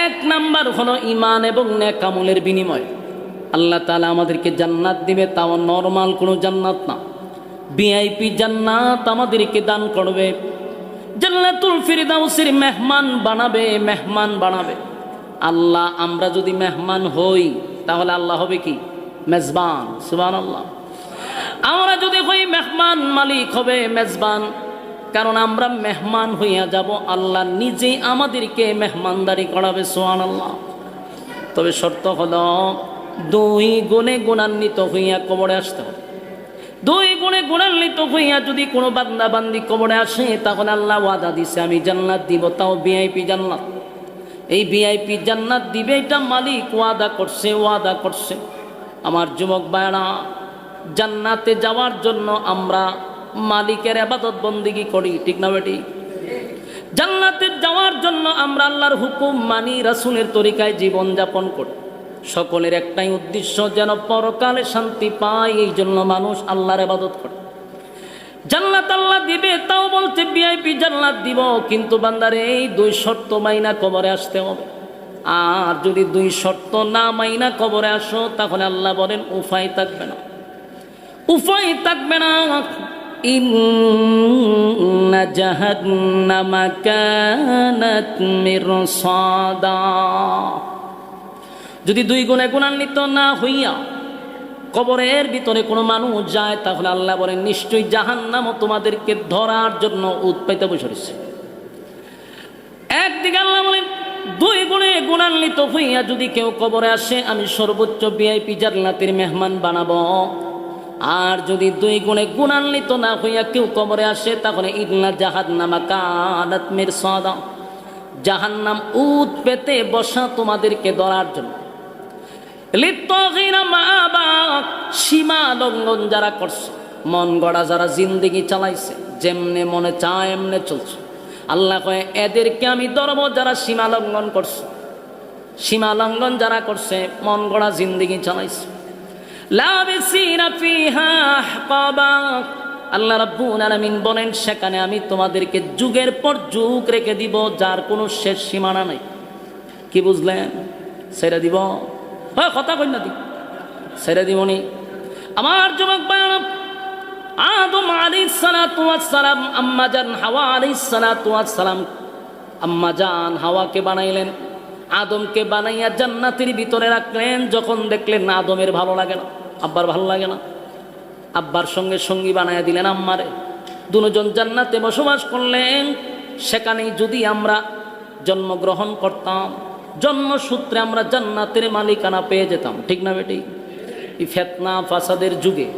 1 নাম্বার হলো ঈমান এবং নেক আমলের বিনিময় আল্লাহ তাআলা আমাদেরকে জান্নাত দিবে, তাও নরমাল কোনো জান্নাত না, ভিআইপি জান্নাত আমাদেরকে দান করবে। জান্নাতুল ফিরদাউসের মেহমান বানাবে আল্লাহ। আমরা যদি মেহমান হই তাহলে আল্লাহ হবে কি? মেজবান। সুবহানাল্লাহ। আমরা যদি হই মেহমান, মালিক হবে মেজবান, কারণ আমরা মেহমান হইয়া যাব, আল্লাহ নিজেই আমাদেরকে মেহমানদারি করাবে। সুবহানাল্লাহ। তবে শর্ত হলো 2 গুণে গুণান্বিত হইয়া কবরে আসতে হবে। 2 গুণে গুণান্বিত হইয়া যদি কোনো বান্দা বান্দি কবরে আসে তাহলে আল্লাহ ওয়াদা দিছে আমি জান্নাত দিব, তাও ভিআইপি জান্নাত। এই ভিআইপি জান্নাত দিবে, এটা মালিক ওয়াদা করছে। আমার যুবক ভাইরা, জান্নাতে যাওয়ার জন্য আমরা মালিকের ইবাদত বন্দেগী করি, ঠিক না বেটি? জান্নাতে যাওয়ার জন্য আমরা আল্লাহর হুকুম মানি, রাসূলের তরিকায় জীবন যাপন করি। সকলের একটাই উদ্দেশ্য, যেন পরকালে শান্তি পায়, এই জন্য মানুষ আল্লাহর ইবাদত করে। জান্নাত আল্লাহ দিবে, তাও বলছে ভিআইপি জান্নাত দিব, কিন্তু বান্দারে এই 2 শর্ত মাইনা কবরে আসতে হবে। আর যদি 2 শর্ত না মাইনা কবরে আসো তাহলে আল্লাহ বলেন উপায় থাকবে না। ইন্না জাহান্নামা কানাত মিরসাদা। যদি 2 গুণে গুণান্বিত না হইয়া কবরের ভিতরে কোনো মানুষ যায় তাহলে আল্লাহ বলেন নিশ্চয়ই জাহান্নামও তোমাদেরকে ধরার জন্য উৎপাইতে বসে রয়েছে। একদিকে আল্লাহ বলেন 2 গুণে গুণান্বিত হইয়া যদি কেউ কবরে আসে আমি সর্বোচ্চ ভিআইপি জান্নাতের মেহমান বানাবো। আর যদি 2 গুণে গুণান্বিত না হইয়া কেউ কবরে আসে তাহলে ইন্না জাহান্নামা কানাত মিরসাদা, জাহান্নাম উৎ পেতে বসা তোমাদেরকে ধরার জন্য। লিত্তাগিনা মাআবা, সীমা লঙ্ঘন যারা করছে, মন গড়া যারা জিন্দেগি চালাইছে, যেমনে মনে চায় এমনে চলছে, আল্লাহ কয় এদেরকে আমি ধরব যারা সীমা লঙ্ঘন করছে। সীমা লঙ্ঘন যারা করছে, মন গড়া জিন্দেগি চালাইছে। লাবিসিনা ফিহা আহকাবা, আল্লাহ রাব্বুল আলামিন বলেন সেখানে আমি তোমাদেরকে যুগের পর যুগ রেখে দিব, যার কোনো শেষ সীমানা নাই। কি বুঝলেন? সেরা দিব, হ্যাঁ কথা কই না দিব, সেরা দিবনি। আমার যুবক ভাইরা, আদম আলাইহিস সালাতু ওয়াস সালাম, আম্মা জান হাওয়া আলাইহিস সালাতু ওয়াস সালাম, আম্মা জান হাওয়াকে বানাইলেন, আদমকে বানাইয়া জান্নাতের ভিতরে রাখলেন। যখন দেখলেন না আদমের ভালো লাগে না, আব্বার ভালো লাগে না, আব্বার সঙ্গে সঙ্গী বানাইয়া দিলেন আম্মারে। দুজন জান্নাতে বসবাস করলেন। সেখানেই যদি আমরা জন্মগ্রহণ করতাম, জন্মসূত্রে আমরা জান্নাতের মালিকানা পেয়ে যেতাম, ঠিক না বেটি? এই ফেতনা ফাসাদের যুগে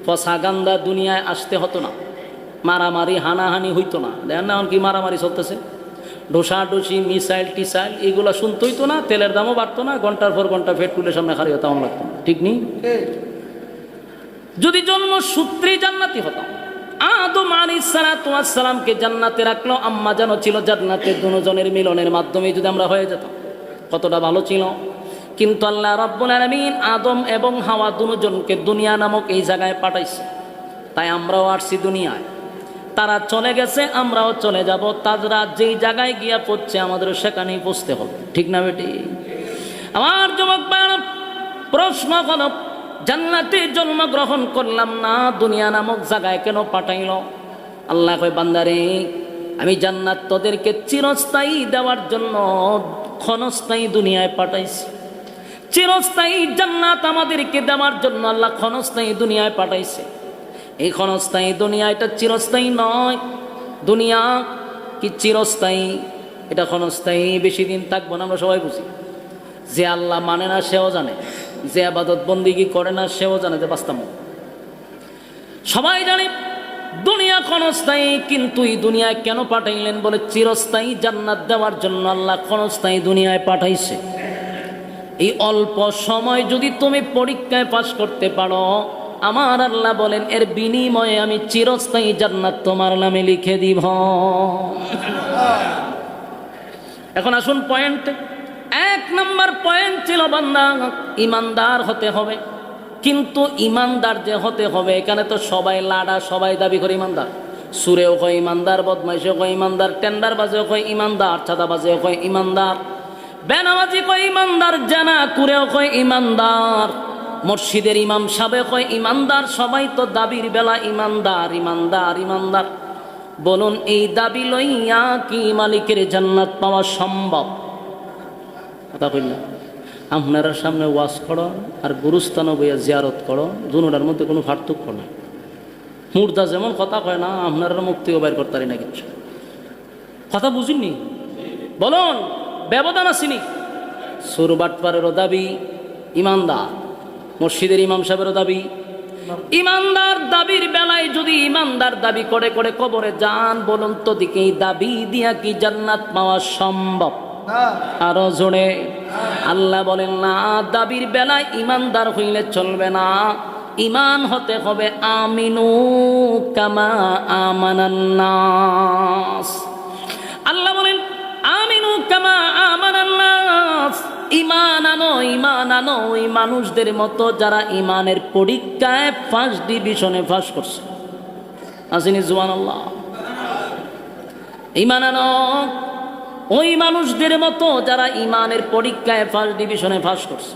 ফসাগান্দা দুনিয়ায় আসতে হতো না, মারামারি হানাহানি হইতো না। দেখেন না এখন কি মারামারি চলতেছে, ডোসাডোসি, মিসাইল টিসাইল, এগুলো শুনতে হইতো না, তেলের দামও বাড়তো না, ঘন্টার পর ঘন্টা পেট্রোলের সামনে খালি হতাম লাগতো না, ঠিক নেই? যদি জন্মসূত্রেই জান্নাতি হতাম। আদম আলাইহিস সালাতু ওয়াস সালামকে জান্নাতে রাখলো, আম্মা জানও ছিল জান্নাতে, দুজনের মিলনের মাধ্যমে যদি আমরা হয়ে যেতাম কতটা ভালো ছিল। কিন্তু আল্লাহ রাব্বুল আলামিন আদম এবং হাওয়া দুজনকে দুনিয়া নামক এই জায়গায় পাঠাইছে। তাই আমরাও আসছি দুনিয়ায়, তারা চলে গেছে, আমরাও চলে যাব। তারা যেই জায়গায় গিয়া পড়ছে আমাদেরও সেখানেই পৌঁছতে হবে, ঠিক না বেটি? আমার যুবক ভাইরা, প্রশ্ন হলো জান্নাতে জন্মগ্রহণ করলাম না, দুনিয়া নামক জায়গায় কেন পাঠাইল? আল্লাহ কয় বান্দারে, আমি জান্নাত তোদেরকে চিরস্থায়ী দেওয়ার জন্য ক্ষণস্থায়ী দুনিয়ায় পাঠাইছি। চিরস্থায়ী জান্নাত আমাদেরকে দেওয়ার জন্য আল্লাহ ক্ষণস্থায়ী দুনিয়ায় পাঠাইছে। এই ক্ষণস্থায়ী দুনিয়া, এটা চিরস্থায়ী নয়। দুনিয়া কি চিরস্থায়ী? এটা ক্ষণস্থায়ী, বেশি দিন থাকবো না, আমরা সবাই বুঝি। যে আল্লাহ মানে না সেও জানে, যে আবাদত বন্দিগি করে না সেও জানে যে বাস্তব। সবাই জানে দুনিয়া ক্ষণস্থায়ী, কিন্তু এই দুনিয়ায় কেন পাঠাইলেন? বলে চিরস্থায়ী জান্নাত দেওয়ার জন্য আল্লাহ ক্ষণস্থায়ী দুনিয়ায় পাঠাইছে। এই অল্প সময় যদি তুমি পরীক্ষায় পাশ করতে পারো, আমার আল্লাহ বলেন এর বিনিময়ে আমি চিরস্থায়ী জান্নাত তোমার নামে লিখে দিব। এখন আসুন পয়েন্ট। এক নম্বর পয়েন্ট ছিল বান্দা ইমানদার হতে হবে। কিন্তু ইমানদার যে হতে হবে, এখানে তো সবাই লাডা, সবাই দাবি করে ইমানদার। সুরেও কয় ইমানদার, বদমাইশেও কয় ইমানদার, টেন্ডার বাজেও কয় ইমানদার, চাঁদা বাজেও কয় ইমানদার, বেনামাজি কয় ইমানদার, জানা কুরেও কয় ইমানদার, মসজিদের ইমাম সাহেব কয় ইমানদার। সবাই তো দাবির বেলা ইমানদার ইমানদার ইমানদার। বলুন এই দাবি লইয়া কি মালিকের জান্নাত পাওয়া সম্ভব? কথা কইল আপনারা সামনে ওয়াজ করো আর গুরুস্থানও বইয়া জিয়ারত করো, দুনোটার মধ্যে কোনো পার্থক্য নাই। মুর্দা যেমন কথা কয় না, আপনারা মুক্তিও বাইর করতে পারি না কিছু। কথা বুঝিনি? বলুন ব্যবধান আসেনি। সুরবাটপারেরও দাবি ইমানদার, মসজিদের ইমাম সাহেবেরও দাবি ইমানদার। দাবির বেলায় যদি ইমানদার দাবি করে করে কবরে যান, বলুন তো দিকে এই দাবি দিয়া কি জান্নাত পাওয়া সম্ভব? আরো জোরে আল্লাহ বলেন না, দাবির বেলায় ইমানদার হইলে চলবে না, ইমান হতে হবে আমিনু কামা আমানান নাস। আল্লাহ বলেন আমিনু কামা আমানান নাস, ইমান আনো ইমান আনো ওই মানুষদের মতো যারা ইমানের পরীক্ষায় ফার্স্ট ডিভিশনে পাস করছে। আসেনি সুবহানাল্লাহ? ইমান আনো ওই মানুষদের মতো যারা ইমানের পরীক্ষায় ফার্স্ট ডিভিশনে পাস করছে।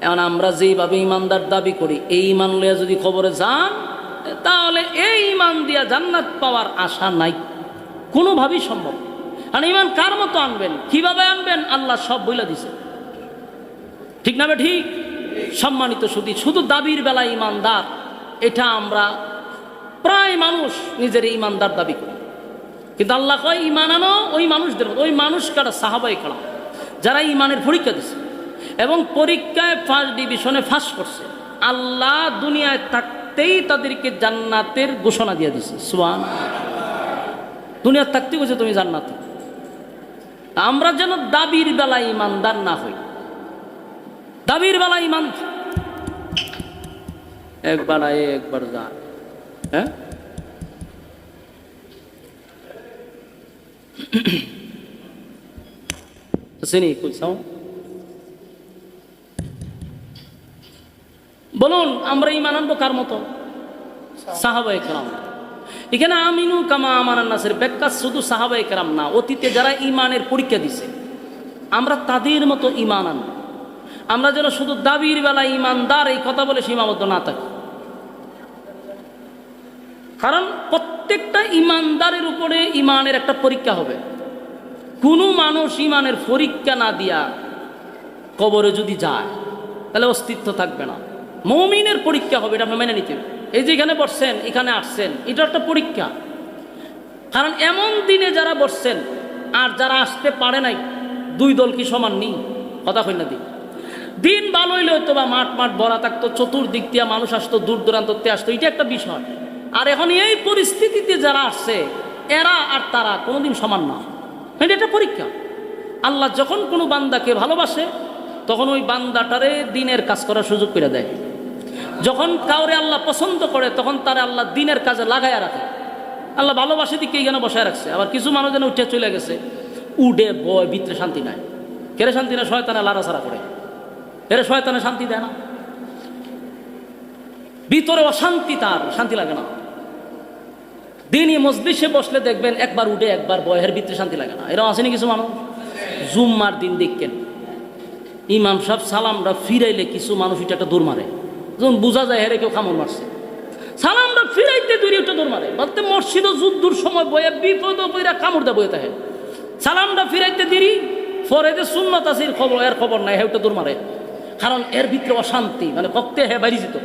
এখন আমরা যেইভাবে ইমানদার দাবি করি, এই ইমান লইয়া যদি খবরে যান, তাহলে এই ইমান দিয়া জান্নাত পাওয়ার আশা নাই, কোনোভাবেই সম্ভব। আর ইমান কার মতো আনবেন, কিভাবে আনবেন, আল্লাহ সব বইলা দিছে, ঠিক না? ঠিক। সম্মানিত শুধু দাবির বেলায় ইমানদার, এটা আমরা প্রায় মানুষ নিজের ইমানদার দাবি করি। কিন্তু আল্লাহ কয় ইমান আনো ওই মানুষদের মতো। ওই মানুষ কারা? সাহাবায়ে কেরাম, যারা ইমানের পরীক্ষা দিছে এবং পরীক্ষায় ফার্স্ট ডিভিশনে ফাঁস করছে। আল্লাহ দুনিয়ায় থাকতেই তাদেরকে জান্নাতের ঘোষণা দিয়ে দিছে। সুবহানাল্লাহ। দুনিয়ার থাকতেই বলছে তুমি জান্নাতে। আমরা যেন দাবির বেলায় ইমানদার না হই। দাবির বেলা ইমান একবার আয় একবার যায়। হ্যাঁ, চিনি কুছাও বলুন, আমরা ইমান আনবো কার মতো? সাহাবায়ে কেরাম। এখানে আমিনু কামা আমানান নাসের ব্যাখ্যা শুধু সাহাবায়ে কেরাম না, অতীতে যারা ইমানের পরীক্ষা দিছে আমরা তাদের মতো ইমান আনবো। আমরা যেন শুধু দাবির বেলা ইমানদার এই কথা বলে সীমাবদ্ধ না থাকি, কারণ প্রত্যেকটা ইমানদারের উপরে ইমানের একটা পরীক্ষা হবে। কোনো মানুষ ইমানের পরীক্ষা না দিয়া কবরে যদি যায় তাহলে অস্তিত্ব থাকবে না। মুমিনের পরীক্ষা হবে, এটা আপনি মেনে নিতে হবে। এই যে এখানে বসছেন, এখানে আসছেন, এটা একটা পরীক্ষা। কারণ এমন দিনে যারা বসছেন আর যারা আসতে পারে নাই, দুই দল কি সমান নেই? কথা কই না? দিন ভালো হইলে হয়তো বা মাঠ মাঠ ভরা থাকতো, চতুর্দিক দিয়ে মানুষ আসতো, দূর দূরান্ততে আসতো, এটা একটা বিষয়। আর এখন এই পরিস্থিতিতে যারা আসছে এরা আর তারা কোনোদিন সমান না। এটা একটা পরীক্ষা। আল্লাহ যখন কোনো বান্দাকে ভালোবাসে তখন ওই বান্দাটারে দিনের কাজ করার সুযোগ করে দেয়। যখন কাউরে আল্লাহ পছন্দ করে তখন তারা আল্লাহ দিনের কাজে লাগাইয়া রাখে। আল্লাহ ভালোবাসে দিকে এখানে বসায় রাখছে। আবার কিছু মানুষ যেন উঠে চলে গেছে, উডে বয়, ভিতরে শান্তি নাই। কেরে শান্তি না? শয়তানে লাড়াছাড়া করে, এরে শয়তানে শান্তি দেয় না, ভিতরে অশান্তি, তার শান্তি লাগে না। দিনই মজলিসে বসলে দেখবেন একবার উঠে একবার বয়ের ভিতরে শান্তি লাগে না। এরকম আসেনি কিছু মানুষ? জুম্মার দিন দেখেন ইমাম সাহেব সালামটা ফিরাইলে কিছু মানুষ এটা একটা দৌড় মারে, যখন বোঝা যায় হেরে কেউ কামড় মারছে। সালামটা ফিরাইতে দূরে একটা দৌড় মারে, বলতে মসজিদ যুদ্ধর সময় বয়ে বিপদ বইরা কামড় দেয় বয়ে থাকে। সালামটা ফিরাইতে দেরি, পরে যে সুন্নত আছে খবর, এর খবর নাই, হেউটা দৌড় মারে। কারণ এর ভিতরে অশান্তি, মানে কক্তে হে বাইরে যেত,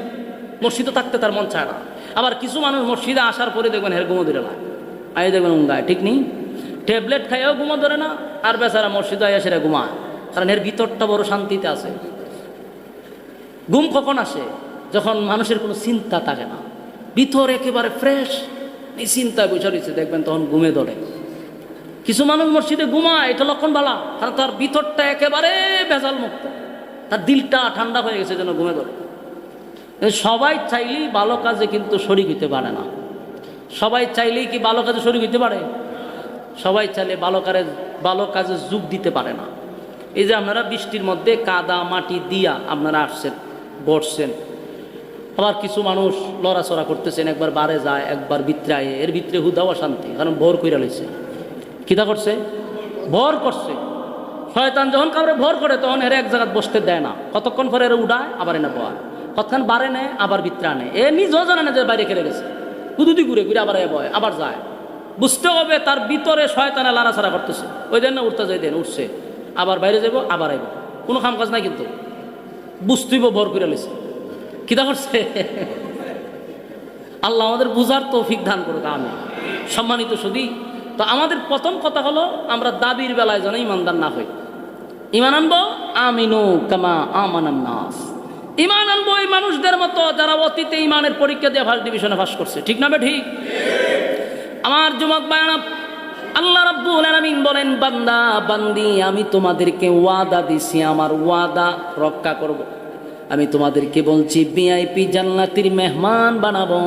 মসজিদে থাকতে তার মন চায় না। আবার কিছু মানুষ মসজিদে আসার পরে দেখবেন হের ঘুমো ধরে না, আই দেখবেন উঙ্গায়, ঠিক নেই, ট্যাবলেট খাইয়াও ঘুমো ধরে না, আর বেচারা মসজিদে আইয়া সেরা ঘুমায়। কারণ এর ভিতরটা বড় শান্তিতে আছে। ঘুম কখন আসে? যখন মানুষের কোনো চিন্তা থাকে না, ভিতর একেবারে ফ্রেশ, এই চিন্তায় বসে রয়েছে, দেখবেন তখন ঘুমে ধরে। কিছু মানুষ মসজিদে ঘুমায়, এটা লক্ষণ ভালো, কারণ তার ভিতরটা একেবারে ভেজাল মুক্ত, তার দিলটা ঠান্ডা হয়ে গেছে, যেন ঘুমে ধরে। সবাই চাইলেই ভালো কাজে কিন্তু শরীক হইতে পারে না। সবাই চাইলেই কি ভালো কাজে শরীক হইতে পারে? সবাই চাইলে ভালো কাজে যোগ দিতে পারে না। এই যে আপনারা বৃষ্টির মধ্যে কাদা মাটি দিয়া আপনারা আসছেন, বসছেন, আবার কিছু মানুষ লড়াচড়া করতেছেন, একবার বারে যায় একবার ভিতরে আয়ে, এর ভিতরে হুদাও শান্তি, কারণ ভর কইরা লইছে। কিতা করছে? ভর করছে। শয়তান যখন কাউরে ভর করে তখন এর এক জায়গায় বসতে দেয় না, কতক্ষণ পরে এর উড়ায়, আবার এনে বয়, কতক্ষণ বারে নেয়, আবার ভিতরে আনে। এ নিজেও জানে না যে বাইরে খেলে গেছে, কুদুদি ঘুরে ঘুরে আবার এ বয়, আবার যায়। বুঝতে হবে তার ভিতরে শয়তানে লাড়াছাড়া করতেছে, ওই দেন না উঠতে যাই দেন, উঠছে, আবার বাইরে যাব, আবার আইব, কোনো কাম কাজ নাই, কিন্তু বুঝতেইব ভর করে লেছে। কিতা করছে? আল্লাহ আমাদের বুঝার তৌফিক দান করুক, আমি সম্মানিত শুধু। তো আমাদের প্রথম কথা হলো আমরা দাবির বেলায় যেন ইমানদার না হই। ইমান আনবো আমিনু কামা আমানান নাস, ইমান আনবো এই মানুষদের মতো যারা অতীতে ইমানের পরীক্ষা দিয়ে ফার্স্ট ডিভিশনে পাস করছে। ঠিক না বে ঠিক? আমার যুবক ভাইরা, আল্লাহ রাব্বুল আলামিন বলেন, বান্দা বান্দি, আমি তোমাদেরকে ওয়াদা দিছি, আমার ওয়াদা রক্ষা করব। আমি তোমাদেরকে বলছি ভিআইপি জান্নাতের মেহমান বানাবো।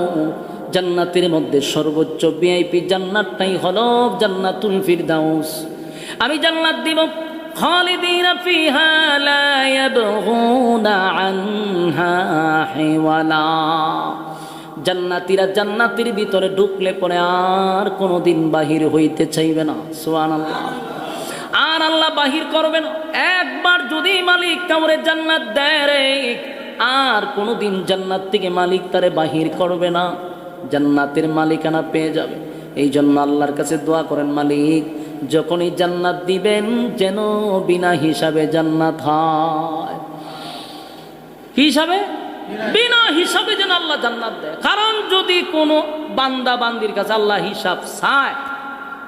জান্নাতের মধ্যে সর্বোচ্চ ভিআইপি জান্নাতটাই হলো জান্নাতুল ফিরদাউস। আমি জান্নাত দিব, খালিদিনা ফিহা লা ইয়াবগুনা আনহা হিওয়ালা। জান্নাতীরা জান্নাতের ভিতরে ঢুকলে পরে আর কোনোদিন বাহির হইতে চাইবে না। সুবহানাল্লাহ। আর আল্লাহ বাহির করবে না। একবার যদি মালিক কাউরে জান্নাত দেয় রে, আর কোনোদিন জান্নাত থেকে মালিক তারে বাহির করবে না, জান্নাতের মালিকানা পেয়ে যাবে। এই জন্য আল্লাহর কাছে দোয়া করেন, মালিক যখনই জান্নাত দিবেন যেন বিনা হিসাবে জান্নাত হয়। হিসাবে? বিনা হিসাবে যেন আল্লাহ জান্নাত দেয়। কারণ যদি কোনো বান্দা বান্দির কাছে আল্লাহ হিসাব চায়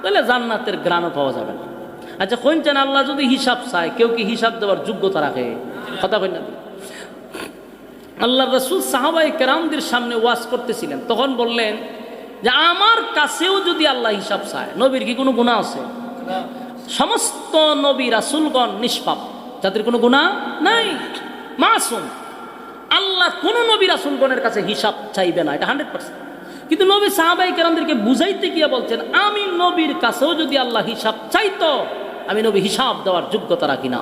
তাহলে জান্নাতের গ্রাণও পাওয়া যাবে না। আচ্ছা কোনছেন আল্লাহ যদি হিসাব চায়, কেউ কি হিসাব দেওয়ার যোগ্যতা রাখে? কথা কই না? আল্লাহ রাসূল সাহাবায়ে কেরামদের সামনে ওয়াজ করতেছিলেন, তখন বললেন যে আমার কাছেও যদি আল্লাহ হিসাব চায়, নবীর কি কোনো গুনাহ আছে? সমস্ত নবী রাসূলগণ নিষ্পাপ, যাদের কোনো গুনাহ নাই। মাসুম। আল্লাহ কোন নবী রাসূলগণের কাছে হিসাব চাইবে না, এটা 100%। কিন্তু নবী সাহাবায়ে কেরামদেরকে বুঝাইতে গিয়ে বলছেন, আমি নবীর কাছেও যদি আল্লাহ হিসাব চাইতো, আমি নবী হিসাব দেওয়ার যোগ্যতা রাখি না।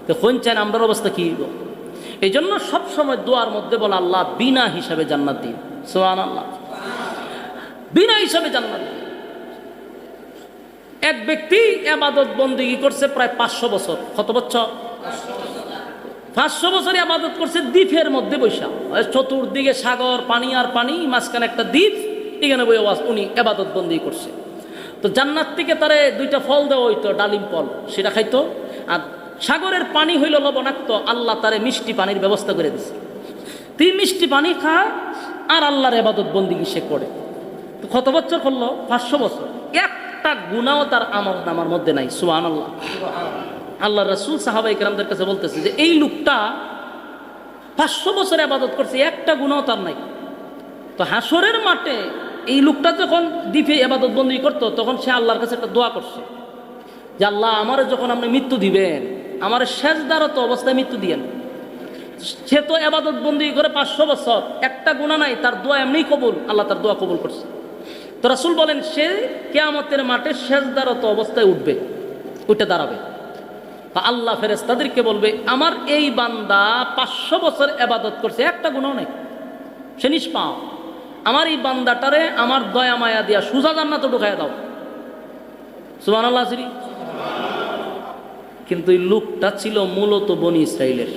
তো কোন চান আমরার অবস্থা কি হইব? এই জন্য সবসময় দোয়ার মধ্যে বলে, আল্লাহ বিনা হিসাবে জান্নাত দিন। সুবহানাল্লাহ, বিনা হিসাবে জান্নাত দিন। এক ব্যক্তি ইবাদত বন্দেগী করছে প্রায় 500 বছর। কত বছর? 500 বছর ইবাদত করছে দ্বীপের মধ্যে বৈশা। চতুর্দিকে সাগর, পানি আর পানি, মাঝখানে একটা দ্বীপ, এখানে বই উনি ইবাদত বন্দেগী করছে। তো জান্নাত থেকে তারে 2টা ফল দেওয়া হইতো, ডালিম ফল, সেটা খাইতো। আর সাগরের পানি হইল লবণাক্ত, আল্লাহ তারে মিষ্টি পানির ব্যবস্থা করে দিছে। তুই মিষ্টি পানি খায় আর আল্লাহর ইবাদত বন্দেগী সে করে। তো কত বছর করলো? 500 বছর। একটা গুনাহও তার আমল নামার মধ্যে নাই। সুবহানাল্লাহ। আল্লাহ রাসূল সাহাবায়ে কেরামদের কাছে বলতেছে যে এই লোকটা 500 বছর ইবাদত করছে, একটা গুনাহও তার নাই। তো হাসরের মাঠে এই লোকটা যখন দ্বীপে ইবাদত বন্দেগী করতো, তখন সে আল্লাহর কাছে একটা দোয়া করছে যে আল্লাহ, আমারে যখন আপনি মৃত্যু দিবেন, আমার সেজদারত অবস্থায় মৃত্যু দিয়েন। সে তো ইবাদত বন্দেগী করে 500 বছর, একটা গুনাহ নাই, তার দোয়া এমনি কবুল। আল্লাহ তার দোয়া কবুল করছে। তো রাসূল বলেন, সে কিয়ামতের মাঠে সেজদারত অবস্থায় উঠবে, উঠে দাঁড়াবে। আল্লাহ ফেরেশতাদেরকে বলবে, আমার এই বান্দা 500 বছর ইবাদত করছে, একটা গুনাহ নাই, সে নিষ্পাপ। আমার এই বান্দাটারে আমার দয়া মায়া দিয়া সুজা জান্নাতে ঢুকাইয়া দাও। সুবহানাল্লাহ। কিন্তু এই লোকটা ছিল মূলত বনি ইসরাইলের।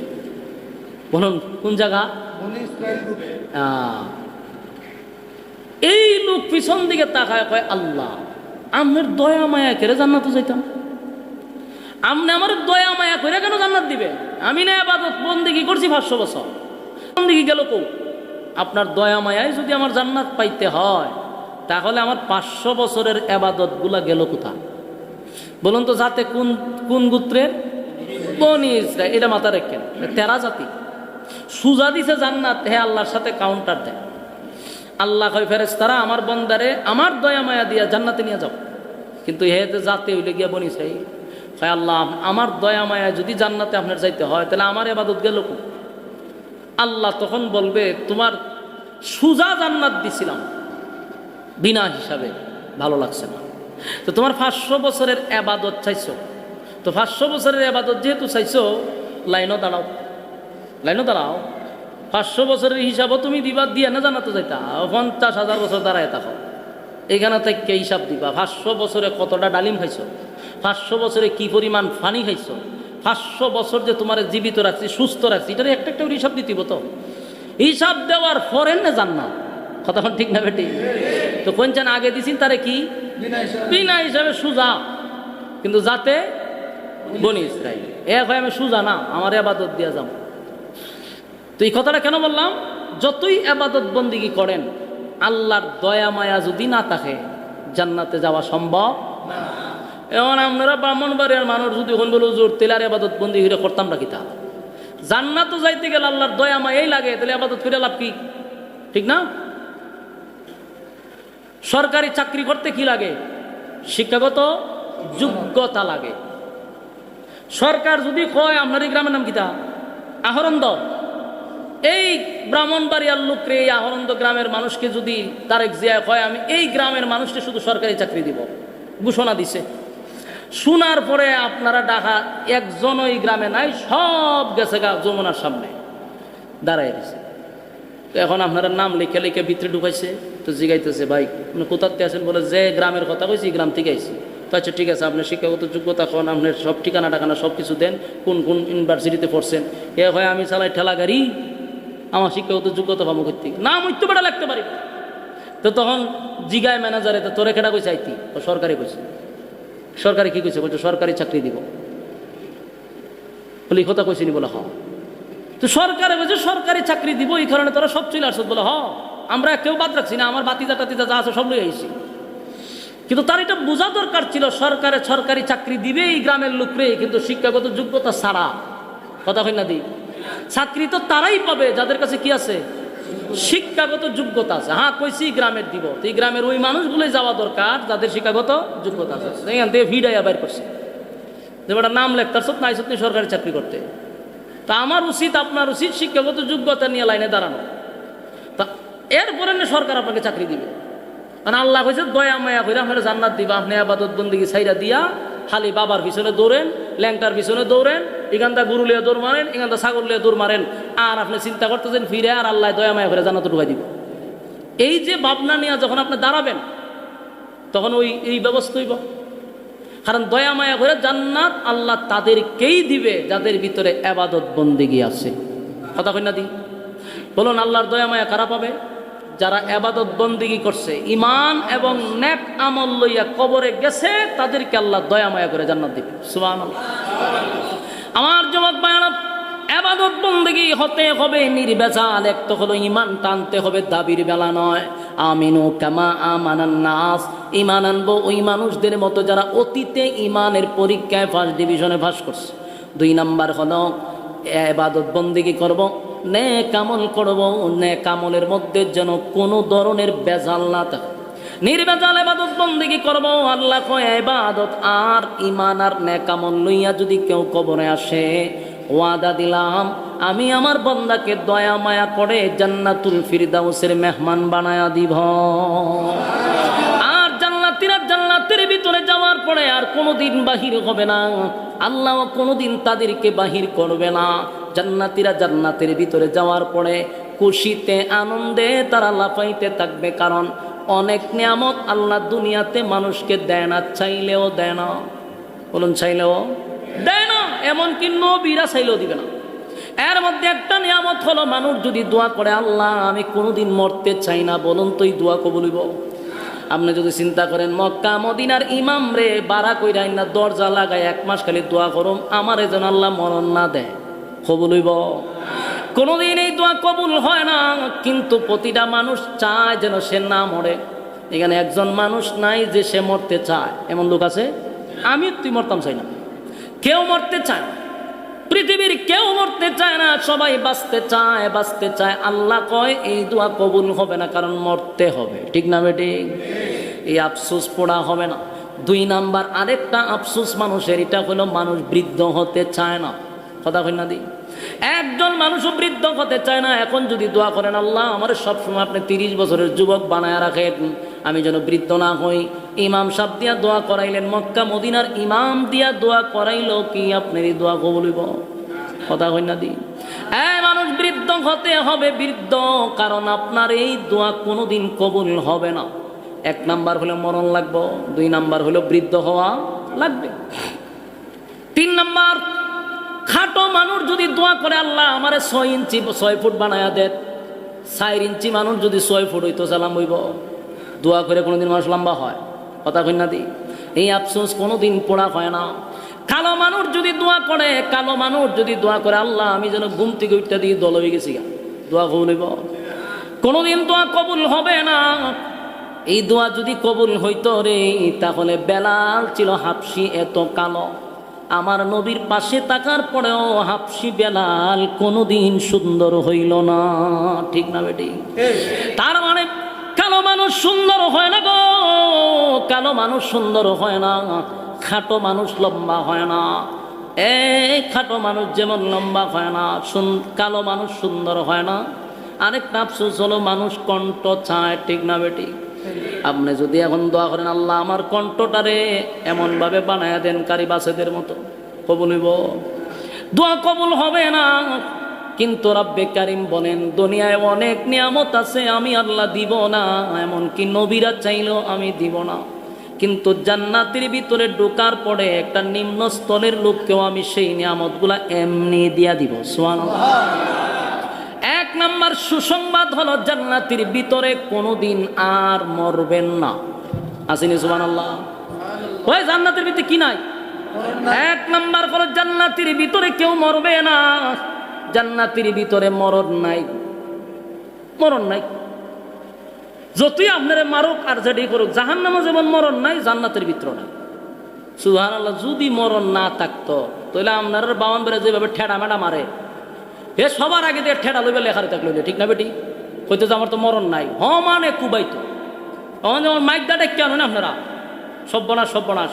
বলুন কোন জায়গা? এই লোক পিছন দিকে তাকায় কয়, আল্লাহ আমার দয়া মায়া করে জান্নাতে যাইতাম, আপনি আমার দয়া মায়া করে কেন জান্নাত দিবে? আমি না ইবাদত বন্দেগী করছি 500 বছর, বন্দেগী গেল কো? আপনার দয়া মায়ায় যদি আমার জান্নাত পাইতে হয়, তাহলে আমার 500 বছরের ইবাদত গুলা গেল কোথা? বলুন তো, যাতে কোন কোন গোত্রের? বনি ইসরাইল। এটা মাথা রাখেন, 13 জাতি। সুজা দিছে জান্নাত, হে আল্লাহর সাথে কাউন্টার দেয়। আল্লাহ কয়, ফেরেশতারা আমার বন্দারে আমার দয়া মায়া দিয়া জান্নাতে নিয়ে যাও। কিন্তু হে জাতি হইলে গিয়া বনি ইসরাইল। কয়, আল্লাহ আমার দয়া মায়া যদি জান্নাতে আপনার যাইতে হয়, তাহলে আমার ইবাদত গেল কো? আল্লাহ তখন বলবে, তোমার সুজা জান্নাত দিছিলাম বিনা হিসাবে, ভালো লাগছে না। তো তোমার 500 বছরের ইবাদত চাইছো, তো 500 বছরের ইবাদত যেহেতু চাইছো, লাইনও দাঁড়াও, লাইনও দাঁড়াও। 500 বছরের হিসাবও তুমি দিবা, দিয়ে না জান্নাতে যাইতা। 50,000 বছর দাঁড়ায় থাকো, এখানে থেকে হিসাব দিবা। 500 বছরে কতটা ডালিম খাইছো, 500 বছরে কি পরিমাণ পানি খাইছো, 500 বছর যে তোমার জীবিত রাখছি, সুস্থ রাখছি, এটার একটা একটা হিসাব দিতে তো। হিসাব দেওয়ার পরে না জান্নাত। কথা ঠিক না বেটি? তো কোন চান আগে দিছেন তারে কি বিনা হিসাবে সুজা, কিন্তু যাতে বনি ইসরাইল এক হয় আমি সুজা না, আমার ইবাদত দিয়া যাব। তো এই কথাটা কেন বললাম? যতই ইবাদত বন্দেগী করেন, আল্লাহর দয়া মায়া যদি না থাকে, জান্নাতে যাওয়া সম্ভব না। এখন আপনারা ব্রাহ্মণবাড়িয়ার মানুষ যদি হন বলে জোর তেলার ইবাদত বন্দেগী করতাম নাকি? তা জান্নাতে যাইতে গেলে আল্লাহর দয়া মায়াই লাগে, তাহলে ইবাদত করে লাভ কি? ঠিক না? সরকারি চাকরি করতে কি লাগে? শিক্ষাগত যোগ্যতা লাগে। সরকার যদি কয় আপনার এই গ্রামের নাম কিতা? আহরন্দ, এই ব্রাহ্মণবাড়িয়ার লোকরে এই আহরন্দ গ্রামের মানুষকে যদি তারেক জিয়া কয় আমি এই গ্রামের মানুষকে শুধু সরকারি চাকরি দিব, ঘোষণা দিছে, শোনার পরে আপনারা ডাকা একজন ওই গ্রামে নাই, সব গেছে গা যমুনার সামনে দাঁড়াই দিছে। তো এখন আপনারা নাম লিখে লিখে ভিতরে ঢুকাইছে। তো জিগাইতেছে, ভাই আপনি কোথাতে আছেন? বলে যে গ্রামের কথা কইছি, গ্রাম থেকে আইছি। তো আচ্ছা ঠিক আছে, আপনার শিক্ষাগত যোগ্যতা কোন, আপনার সব ঠিকানা টাকানা সব কিছু দেন, কোন কোন ইউনিভার্সিটিতে পড়ছেন। এ হয় আমি চালাই ঠেলা গাড়ি, আমার শিক্ষাগত যোগ্যতা পাবো করতে, না মৃত্যু বেড়া লাগতে পারি। তো তখন জিগায় ম্যানেজারে, তো তোরে কেটা কইছে আইতি? সরকারি কইছে। সরকারি কি কইছে? বলছে সরকারি চাকরি দিব। বলি কথা কইছি নি? বলে হ। তো সরকারে বলছে সরকারি চাকরি দিব, এই কারণে তোরা সব চলে আসছ। বলে হ, আমরা কেউ বাদ রাখছি না, আমার বাতিজা টাতিজা যা আছে সব লই আইছি। কিন্তু তার এটা বোঝা দরকার ছিল, সরকারি চাকরি দিবে এই গ্রামের লোকরে, কিন্তু শিক্ষাগত যোগ্যতা ছাড়া। কথা কই না দি? চাকরি তো তারাই পাবে যাদের কাছে কি আছে? শিক্ষাগত যোগ্যতা আছে। হ্যাঁ কইছি গ্রামের দিব, তো এই গ্রামের ওই মানুষগুলোই যাওয়া দরকার যাদের শিক্ষাগত যোগ্যতা আছে। এখান থেকে ভিড়াইয়া বাইর করছে যে বেটা নাম লেখতার সত নাই সত্যি সরকারি চাকরি করতে। তা আমার উচিত, আপনার উচিত শিক্ষাগত যোগ্যতা নিয়ে লাইনে দাঁড়ানো। তা এরপরে সরকার আপনাকে চাকরি দিবে, কারণ আল্লাহ কইছে দয়া মায়া করে আপনার জান্নাত দিবা। আপনি আবাদত বন্দেগী ছাইরা দিয়া খালি বাবার পিছনে দৌড়েন, ল্যাংটার পিছনে দৌড়েন, এখানটা গরু লিয়ে দৌড় মারেন, এখানটা ছাগল লিয়ে দৌড় মারেন, আর আপনি চিন্তা করতেছেন ফিরে আর আল্লাহ দয়া মায়া করে জান্নাত ঢুকাই দিব। এই যে ভাবনা নিয়ে যখন আপনি দাঁড়াবেন তখন এই ব্যবস্থা হইব। কারণ দয়া মায়া করে জান্নাত আল্লাহ তাদেরকেই দিবে যাদের ভিতরে আবাদত বন্দেগী আছে। কথা কই না দি? বলুন আল্লাহর দয়া মায়া কারা পাবে? যারা আবাদত বন্দেগী করছে, ঈমান এবং নেক আমল লইয়া কবরে গেছে, তাদেরকে আল্লাহ দয়া মায়া করে জান্নাত দিবে। সুবহানাল্লাহ। আমার যুবক ভাইরা, আবাদত বন্দেগী হতে হবে নির্ভেজাল। এক তো হলো ঈমান টানতে হবে, দাবির বেলা নয়। আমিনু কামা আমানান নাস, ঈমান আনবো ওই মানুষদের মতো যারা অতীতে ঈমানের পরীক্ষায় ফার্স্ট ডিভিশনে পাস করছে। 2 নাম্বার হলো ইবাদত বন্দেগী করব, নেক আমল করব, নেক আমলের মধ্যে যেন কোনো ধরনের বেজাল না থাকে, নির্ভেজাল ইবাদত বন্দেগী করব। আল্লাহ কয় ইবাদত আর ঈমান আর নেক আমল লইয়া যদি কেউ কবরে আসে, ওয়াদা দিলাম আমি আমার বান্দাকে দয়া মায়া করে জান্নাতুল ফিরদাউসের মেহমান বানায়া দিব। আর জান্নাতীরা জান্নাতের ভিতরে যাওয়ার পরে আর কোনোদিন বাহির হবে না, আল্লাহ কোনোদিন তাদেরকে বাহির করবে না। জান্নাতীরা জান্নাতের ভিতরে যাওয়ার পরে খুশিতে আনন্দে তারা লাফাইতে থাকবে, কারণ অনেক নিয়ামত আল্লাহ দুনিয়াতে মানুষকে দেয় না, চাইলেও দেয় না। বলুন চাইলেও দেয় না, এমনকি নবীরা চাইলেও দিবে না। এর মধ্যে একটা নিয়ামত হলো মানুষ যদি দোয়া করে, আল্লাহ আমি কোনোদিন মরতে চাই না, বলুন তো এই দোয়া কবুল হইব? আপনি যদি চিন্তা করেন মক্কা মদিনার ইমাম রে বাড়া কইরা না দরজা লাগায় 1 মাস খালি দোয়া করুম আমারে যেন আল্লাহ মরণ না দেয়, কবুল হইব? কোনোদিন এই দোয়া কবুল হয় না। কিন্তু প্রতিটা মানুষ চায় যেন সে না মরে। এখানে একজন মানুষ নাই যে সে মরতে চায়, এমন লোক আছে? আমি তুই মরতাম চাই না, কেউ মরতে চায় না, পৃথিবীর কেউ মরতে চায় না, সবাই বাঁচতে চায়, বাঁচতে চায়। আল্লাহ কয় এই দোয়া কবুল হবে না, কারণ মরতে হবে। ঠিক না বেটি? এই আফসোস পড়া হবে না। 2 নাম্বার আরেকটা আফসোস মানুষের, এটা হলো মানুষ বৃদ্ধ হতে চায় না। কথা কই না দি? একজন মানুষও বৃদ্ধ হতে চায় না। এখন যদি দোয়া করেন, আল্লাহ আমার সবসময় আপনি 30 বছরের যুবক বানায় রাখেন, আমি যেন বৃদ্ধ না হই। ইমাম সাহেব দিয়া দোয়া করাইলেন, মক্কা মদিনার ইমাম দিয়া দোয়া করাইলো, কি আপনার এই দোয়া কবুল হইব? কথা কই না দি? মানুষ বৃদ্ধ হতে হবে, বৃদ্ধ, কারণ আপনার এই দোয়া কোনোদিন কবুল হবে না। 1 নাম্বার হলো মরণ লাগবে, 2 নাম্বার হলো বৃদ্ধ হওয়া লাগবে, 3 নাম্বার খাটো মানুষ যদি দোয়া করে, আল্লাহ আমারে 6 ইঞ্চি 6 ফুট বানায়া দেন। 4 ইঞ্চি মানুষ যদি 6 ফুট হইতো সালাম হইব। দোয়া করে কোনোদিন মানুষ লম্বা হয়? কথা কই না দি? এই আফসোস কোনোদিন পোড়া হয় না। কালো মানুষ যদি দোয়া করে, কালো মানুষ যদি দোয়া করে, আল্লাহ আমি যেন ঘুম থেকে উঠতে দিয়ে দল হয়ে গেছি, দোয়া কবুল হইব? কোনোদিন দোয়া কবুল হবে না। এই দোয়া যদি কবুল হইতো রে, তাহলে বেলাল ছিল হাবশি এত কালো, আমার নবীর পাশে থাকার পরেও হাবশি বেলাল কোনোদিন সুন্দর হইল না। ঠিক না বেটি? তার মানে কালো মানুষ সুন্দর হয় না গো, কালো মানুষ সুন্দর হয় না, খাটো মানুষ লম্বা হয় না। এই খাটো মানুষ যেমন লম্বা হয় না, কালো মানুষ সুন্দর হয় না। আরেকটা আফসোস হলো মানুষ কণ্ঠ চায়। ঠিক না বেটি? আপনি যদি এখন দোয়া করেন, আল্লাহ আমার কণ্ঠটারে এমনভাবে বানায়া দেন কারি বাসেদের মতো, কবুল হইব? দোয়া কবুল হবে না। কিন্তু রব্বে কারিম বলেন, দুনিয়ায় অনেক নিয়ামত আছে, আমি আল্লাহ দিব না, এমনকি নবীরা চাইলেও আমি দিব না। কিন্তু জান্নাতের ভিতরে ঢোকার পরে একটা নিম্ন স্তরের লোককেও আমি সেই নিয়ামতগুলা এমনি দিয়া দিব। সুবহানাল্লাহ। 1 নাম্বার সুসংবাদ হলো জান্নাতের ভিতরে কোনোদিন আর মরবেন না। আসেনি? সুবহানাল্লাহ। ওই জান্নাতের ভিতরে কি নাই? 1 নাম্বার হলো জান্নাতের ভিতরে কেউ মরবে না। জান্নাতের ভিতরে মরণ নাই, মরণ নাই। যতই আপনারা মারুক আর যেটাই করুক, জাহান্নামে যেমন মরণ নাই, জান্নাতের ভিতরে নাই। সুবহানাল্লাহ। যদি মরণ না থাকতো তাহলে আপনার বাউন বেড়ে যেভাবে ঠেড়া মেডা মারে, এ সবার আগে দিয়ে ঠেড়া লইবে লেখারে থাকলো। ঠিক না বেটি? হইতো যে আমার তো মরণ নাই, মানে কুবাইতো। তখন যেমন মাইক দাটে কেন না আপনারা সর্বনাশ সর্বনাশ,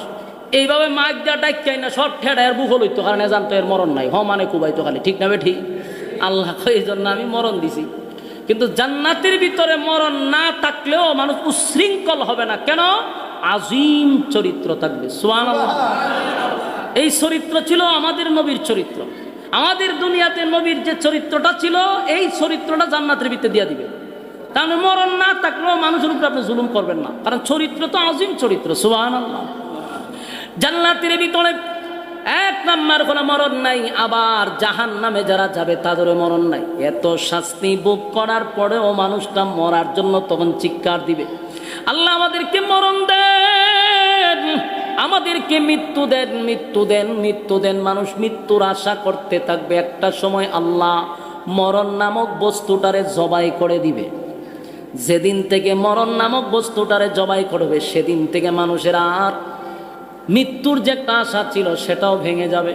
এইভাবে মাইক দিয়া ডাক্কাই না সব ঠেডায়ের বুকল হইতো, কারণ জানতো এর মরণ নাই, মানে কুবাইতো খালি, ঠিক না ঠিক? আল্লাহ এই জন্য আমি মরণ দিছি। কিন্তু জান্নাতের ভিতরে মরণ না থাকলেও মানুষ উশৃঙ্খল হবে না। কেন? আজিম চরিত্র থাকবে। সুবহানাল্লাহ। এই চরিত্র ছিল আমাদের নবীর চরিত্র। আমাদের দুনিয়াতে নবীর যে চরিত্রটা ছিল, এই চরিত্রটা জান্নাতের ভিতরে দিয়ে দিবে। তাহলে মরণ না থাকলেও মানুষের উপরে আপনি জুলুম করবেন না, কারণ চরিত্র তো আজিম চরিত্র। সুবহানাল্লাহ। জান্নাতের ভিতরে এক নাম্বার কোনো মরণ নাই, আবার জাহান্নামে যারা যাবে তাদেরও মরণ নাই। এত শাস্তি ভোগ করার পরেও মানুষটা মরার জন্য তখন চিৎকার দিবে, আল্লাহ আমাদেরকে মরণ দেন, আমাদেরকে মৃত্যু দেন, মৃত্যু দেন, মৃত্যু দেন। মানুষ মৃত্যুর আশা করতে থাকবে। একটা সময় আল্লাহ মরণ নামক বস্তুটারে জবাই করে দিবে। যেদিন থেকে মরণ নামক বস্তুটারে জবাই করবে, সেদিন থেকে মানুষের আর মৃত্যুর যে একটা আশা ছিল সেটাও ভেঙে যাবে।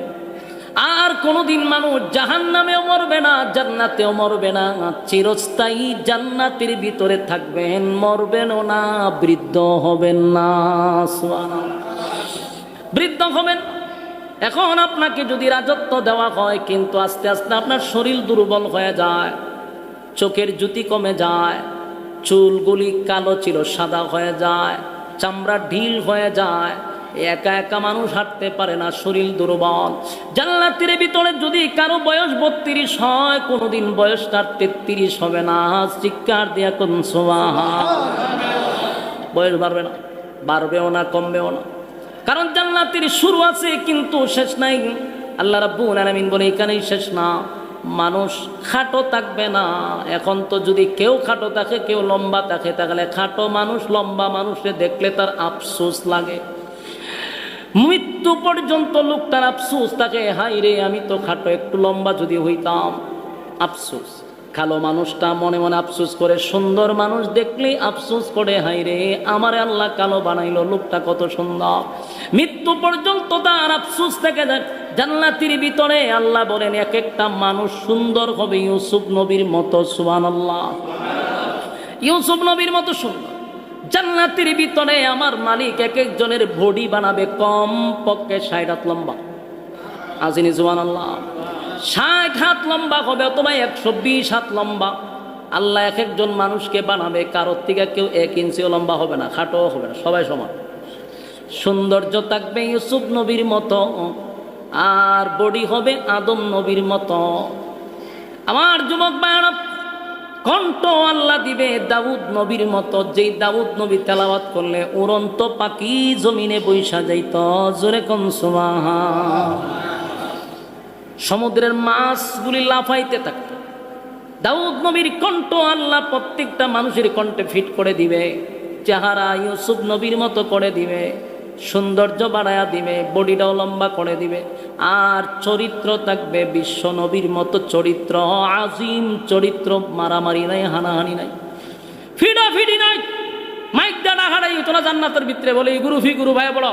আর কোনোদিন মানুষ জাহান্নামেও মরবে না, জান্নাতেও মরবে না, চিরস্থায়ী জান্নাতের ভিতরে থাকবেন, মরবেনও না, বৃদ্ধ হবেন না। বৃদ্ধ হবেন। এখন আপনাকে যদি রাজত্ব দেওয়া হয়, কিন্তু আস্তে আস্তে আপনার শরীর দুর্বল হয়ে যায়, চোখের জ্যোতি কমে যায়, চুলগুলি কালো ছিল সাদা হয়ে যায়, চামড়া ঢিল হয়ে যায়, একা একা মানুষ হাঁটতে পারে না, শরীর দুর্বল। জান্নাতের ভিতরে যদি কারো বয়স 32 হয়, কোনোদিন বয়সটা 33 হবে না। চিৎকার দিয়া কোন সুবহানাল্লাহ। বয়স বাড়বে না, বাড়বেও না, কমবেও না, কারণ জান্নাতের শুরু আছে কিন্তু শেষ নাই। আল্লাহ রাব্বুল আলামিন বলে এখানেই শেষ না, মানুষ খাটো থাকবে না। এখন তো যদি কেউ খাটো থাকে, কেউ লম্বা থাকে, তাহলে খাটো মানুষ লম্বা মানুষে দেখলে তার আফসোস লাগে। মৃত্যু পর্যন্ত লোকটার আফসোস থাকে, হাই রে আমি তো খাটো, একটু লম্বা যদি হইতাম। আফসোস। কালো মানুষটা মনে মনে আফসোস করে, সুন্দর মানুষ দেখলেই আফসোস করে, হাই রে আমারে আল্লাহ কালো বানাইলো, লোকটা কত সুন্দর। মৃত্যু পর্যন্ত তার আফসোস থেকে যায়। জান্নাতের ভিতরে আল্লাহ বলেন এক একটা মানুষ সুন্দর হবে ইউসুফ নবীর মতো। সুবহানাল্লাহ। ইউসুফ নবীর মতো সুন্দর। জান্নাতের ভিতরে আমার মালিক এক একজনের বডি বানাবে কম পক্ষে 60 হাত লম্বা। আজিনি সুবহানাল্লাহ। 60 হাত লম্বা হবে অথবা 120 হাত লম্বা। আল্লাহ এক একজন মানুষকে বানাবে, কারোর থেকে কেউ 1 ইঞ্চিও লম্বা হবে না, খাটোও হবে না, সবাই সমান। সৌন্দর্য থাকবে ইউসুফ নবীর মতো, আর বডি হবে আদম নবীর মতো। আমার যুবক ভাইরা, কণ্ঠ আল্লাহ দিবে দাউদ নবীর মতো, যেই দাউদ নবী তেলাওয়াত করলে উড়ন্ত পাখি জমিনে বৈশা যাইত। জোরে কোন সুবহান। সমুদ্রের মাছগুলি লাফাইতে থাকত। দাউদ নবীর কণ্ঠ আল্লাহ প্রত্যেকটা মানুষের কণ্ঠে ফিট করে দিবে। চেহারা ইউসুফ নবীর মতো করে দিবে, সৌন্দর্য বাড়ায়া দিবে, বডিটাও লম্বা করে দিবে। আর চরিত্র থাকবে বিশ্ব নবীর মতো চরিত্র, আজিম চরিত্র। মারামারি নাই, হানাহানি নাই, ফিডাফিডি নাই, মাইক দাঁড়া হারাই তোরা জান্নাতের ভিতরে বলে গুরু ফি গুরু ভাই বলো,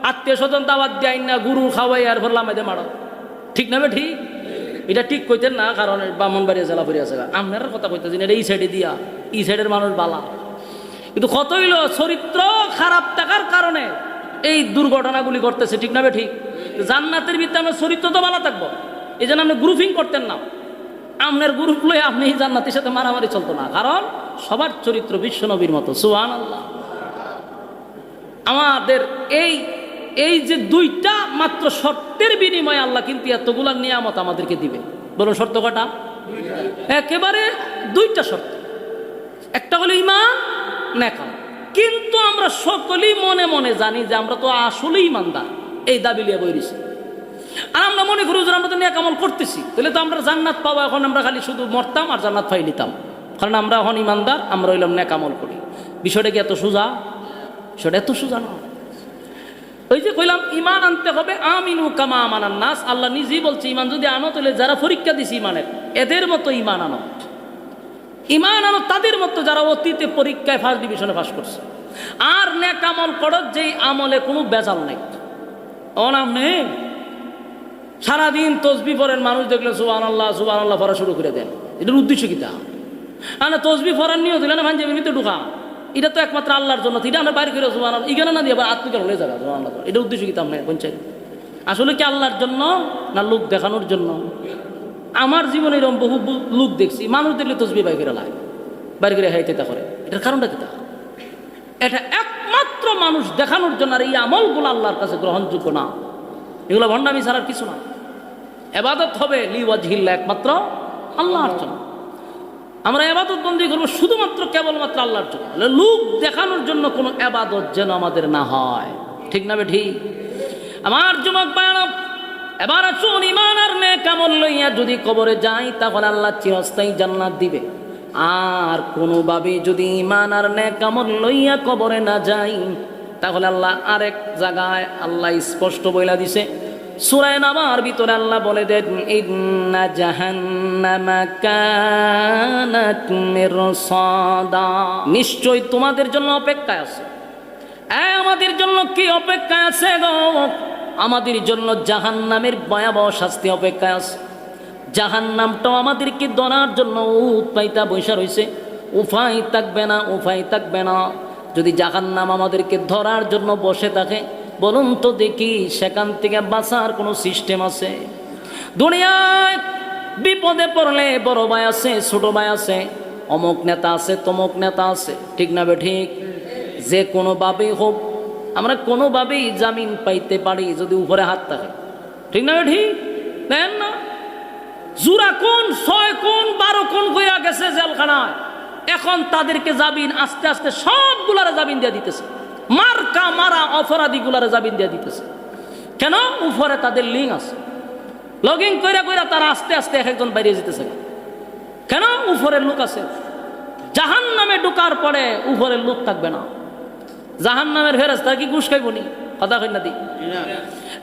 আত্মীয় স্বজন দাওয়াত দেয় না, গুরু খাওয়াই আর বললাম এদের মারো, ঠিক না? ঠিক, এটা ঠিক কইতেন না, কারণ ব্রাহ্মণবাড়িয়া জেলা ফিরে আছে। আপনার কথা কইতেছেন এটা এই সাইডে দিয়া, এই সাইডের মানুষ বালা, কিন্তু কত হইল চরিত্র খারাপ থাকার কারণে এই দুর্ঘটনাগুলি করতেছে, ঠিক না? ঠিক। জান্নাতের ভিতরে আমরা চরিত্র তো ভালো থাকবো, এই জন্য আপনি গ্রুপিং করতেন না। আপনার গ্রুপ লয়ে আপনি জান্নাতের সাথে মারামারি চলতো না, কারণ সবার চরিত্র বিশ্ব নবীর মতো। সুবহানাল্লাহ। আমাদের এই যে দুইটা মাত্র শর্তের বিনিময়ে আল্লাহ কিন্তু এতগুলা নিয়ামত আমাদেরকে দিবে। বলুন শর্ত কটা? একেবারে দুইটা শর্ত। একটা হলো ঈমান, নেক আমল। কিন্তু আমরা সকলেই মনে মনে জানি যে আমরা তো আসলেই ইমানদার, এই দাবি লিয়ে বইরিছি। আর আমরা মনে করি যে আমরা তো নেক আমল করতেছি, তাহলে তো আমরা জান্নাত পাবো। এখন আমরা খালি শুধু মরতাম আর জান্নাত পাই নিতাম, কারণ আমরা এখন ইমানদার, আমরা হইলাম নেক আমল করি। বিষয়টা কি এত সোজা? বিষয়টা এত সোজা না। ওই যে কইলাম ইমান আনতে হবে, আমিনু কামা আমানান নাস। আল্লাহ নিজেই বলছে ইমান যদি আনো তাহলে যারা পরীক্ষা দিছে ইমানের, এদের মতো ইমান আনো। ইমান আনো তাদের মতো যারা অতীতে পরীক্ষায় ফার্স্ট ডিভিশনে পাস করছে। আর নেক আমল করো যেই আমলে কোনো বেজাল নেই। অনাম নেই, সারাদিন তসবি পড়েন, মানুষ দেখলে সুবহানাল্লাহ সুবহানাল্লাহ পড়া শুরু করে দেন। এটার উদ্দেশ্য কি? তা না তসবি পড়ার নিয়ে দিলে না ভাঞ্জেবির ভিতরে ঢুকা, এটা তো একমাত্র আল্লাহর জন্য, এটা আমরা বাইরে করে সুবহানাল্লাহ এখানে না দিয়ে আবার আত্মিকা হয়ে যাবে সুবহানাল্লাহ, এটা উদ্দেশ্য কি তার পঞ্চায়েত আসলে কি আল্লাহর জন্য না লোক দেখানোর জন্য? আমার জীবনে এরকম বহু লোক দেখছি, মানুষ দেখলে তসবিহ বাইরে করে লাই, বাইরে করে হাইতে তা করে, এটার কারণটা কি? এটা একমাত্র মানুষ দেখানোর জন্য। আর এই আমলগুলো আল্লাহর কাছে গ্রহণযোগ্য না, এগুলো ভণ্ডামি ছাড়ার কিছু না। ইবাদত হবে লিওয়াজহিল্লাহ, একমাত্র আল্লাহর জন্য। আমরা ইবাদত বন্দী করবো শুধুমাত্র কেবলমাত্র আল্লাহর জন্য, লোক দেখানোর জন্য কোনো ইবাদত যেন আমাদের না হয়। ঠিক না ঠিক? আমার যুবক ভাইরা, এবার আসুন ঈমান আর নেক আমল লইয়া যদি কবরে যাই তাহলে আল্লাহ চিরস্থায়ী জান্নাত দিবে। আর কোনোভাবে যদি ঈমান আর নেক আমল লইয়া কবরে না যাই তাহলে আল্লাহ আরেক জায়গায় আল্লাহ স্পষ্ট বইলা দিছে, সূরা নামার ভিতরে আল্লাহ বলে দেন, ইন্না জাহান্নামা কানাত মিরসাদা, নিশ্চয় তোমাদের জন্য অপেক্ষায় আছে। আমাদের জন্য কি অপেক্ষায় আছে গো? আমাদের জন্য জাহান্নামের ভয়াবহ শাস্তি অপেক্ষায় আছে। জাহান্নামটাও আমাদেরকে ধরার জন্য উৎপাইতা বৈশা রয়েছে, উপায় থাকবে না, উপায় থাকবে না। যদি জাহান্নাম আমাদেরকে ধরার জন্য বসে থাকে, বলুন তো দেখি সেখান থেকে বাঁচার কোনো সিস্টেম আছে? দুনিয়ায় বিপদে পড়লে বড় ভাই আছে, ছোট ভাই আছে, অমুক নেতা আছে, তমুক নেতা আছে, ঠিক না ঠিক? যে কোনোভাবেই হোক আমরা কোনোভাবেই জামিন পাইতে পারি যদি উপরে হাত থাকে, ঠিক না ঠিক? দেন না, জুরা কোন 6 কোন 12 কোন হইয়া গেছে জেলখানায়, এখন তাদেরকে জামিন আস্তে আস্তে সবগুলারে জামিন দিয়ে দিতেছে, মার্কা মারা অপরাধীগুলারে জামিন দিয়ে দিতেছে। কেন? উপরে তাদের লিঙ্ক আছে, লগিং কইরা কইরা তারা আস্তে আস্তে এক একজন বাইরে যেতেছে। কেন? উপরের লোক আছে। জাহান্নামে ঢোকার পরে উপরের লোক থাকবে না, জাহান্নামের ফেরেশতা কি ঘুষ খাইব নি? কথা কই না দি?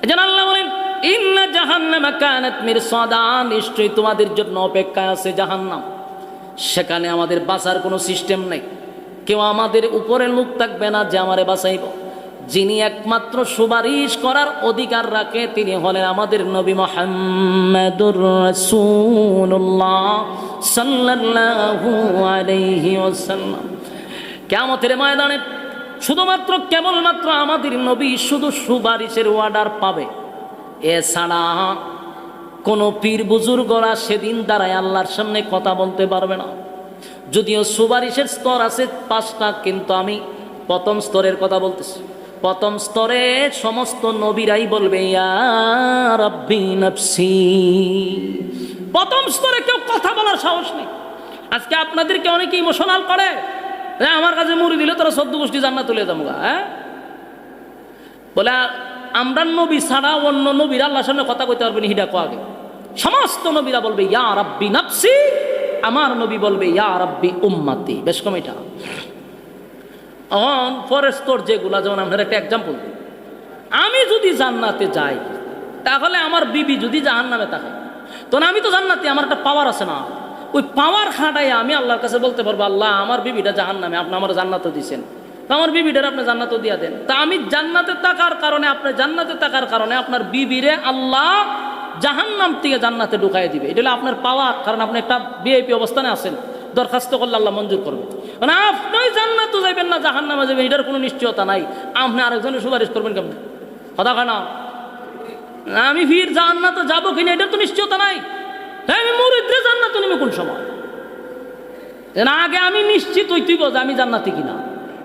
এজন্য আল্লাহ বলেন, ইন্না জাহান্নামা কানাত মিরসাদা, নিশ্চয়ই তোমাদের জন্য অপেক্ষায় আছে জাহান্নাম। সেখানে আমাদের বাঁচার কোনো সিস্টেম নেই, কেউ আমাদের উপরে লোক থাকবে না যে আমারে বাঁচাইব। যিনি একমাত্র সুপারিশ করার অধিকার রাখে তিনি হলেন আমাদের নবী মুহাম্মদুর রাসূলুল্লাহ সাল্লাল্লাহু আলাইহি ওয়াসাল্লাম। কিয়ামতের ময়দানে শুধুমাত্র কেবলমাত্র আমাদের নবী শুধু সুপারিশের অর্ডার পাবে, এছাড়া কোনো পীর বুজুর্গরা সেদিন দাঁড়ায় আল্লাহর সামনে কথা বলতে পারবে না। যদিও সুপারিশের স্তর আছে 5টা, কিন্তু আমি প্রথম স্তরের কথা বলতেছি। প্রথম স্তরে সমস্ত নবীরাই বলবে ইয়া রাব্বি নাফসি। প্রথম স্তরে কেউ কথা বলার সাহস নেই। আজকে আপনাদেরকে অনেকে ইমোশনাল করে, আমার কাছে মুড়ি দিলে তোরা 14 গোষ্ঠী জান্নাত তুলে যাবো, হ্যাঁ বলে। আমরা নবী ছাড়া অন্য নবীরা আল্লাহর সামনে কথা কইতে পারবেন, হিডা কো আগে। সমস্ত নবীরা বলবে ইয়া রাব্বি নাফসি, আমার নবী বলবে ইয়া রাব্বি উম্মতি। বেশ কম এটা। পরের স্তর যেগুলা, যেমন আপনার একটা এক্সাম্পল, আমি যদি জান্নাতে যাই তাহলে আমার বিবি যদি জাহান্নামে থাকে, তখন আমি তো জান্নাতে, আমার একটা পাওয়ার আছে না? ওই পাওয়ার খাটাই আমি আল্লাহর কাছে বলতে পারবো, আল্লাহ আমার বিবিটা জাহান্নামে, আপনি আমার জান্নাতও দিয়েছেন, তো আমার বিবিটার আপনি জান্নাতও দিয়া দেন। তা আমি জান্নাতে থাকার কারণে, আপনি জান্নাতে থাকার কারণে আপনার বিবিরে আল্লাহ জাহান্নাম থেকে জান্নাতে ঢুকাই দিবে। এটা হলো আপনার পাওয়ার, কারণ আপনি একটা ভিআইপি অবস্থানে আছেন, দরখাস্ত করলে আল্লাহ মঞ্জুর করবে। মানে আপনি জান্নাতও যাবেন না জাহান্নামে যাবেন, এটার কোনো নিশ্চয়তা নাই। আপনি আরেকজনের সুপারিশ করবেন কেমন? কথা হয় না? আমি ফির জান্নাতে যাবো কিনা এটার তো নিশ্চয়তা নাই। আমি মুরিদরে জান্নাত নিবে কোন সময়? আগে আমি নিশ্চিত হইতেই যে আমি জান্নাতি কিনা,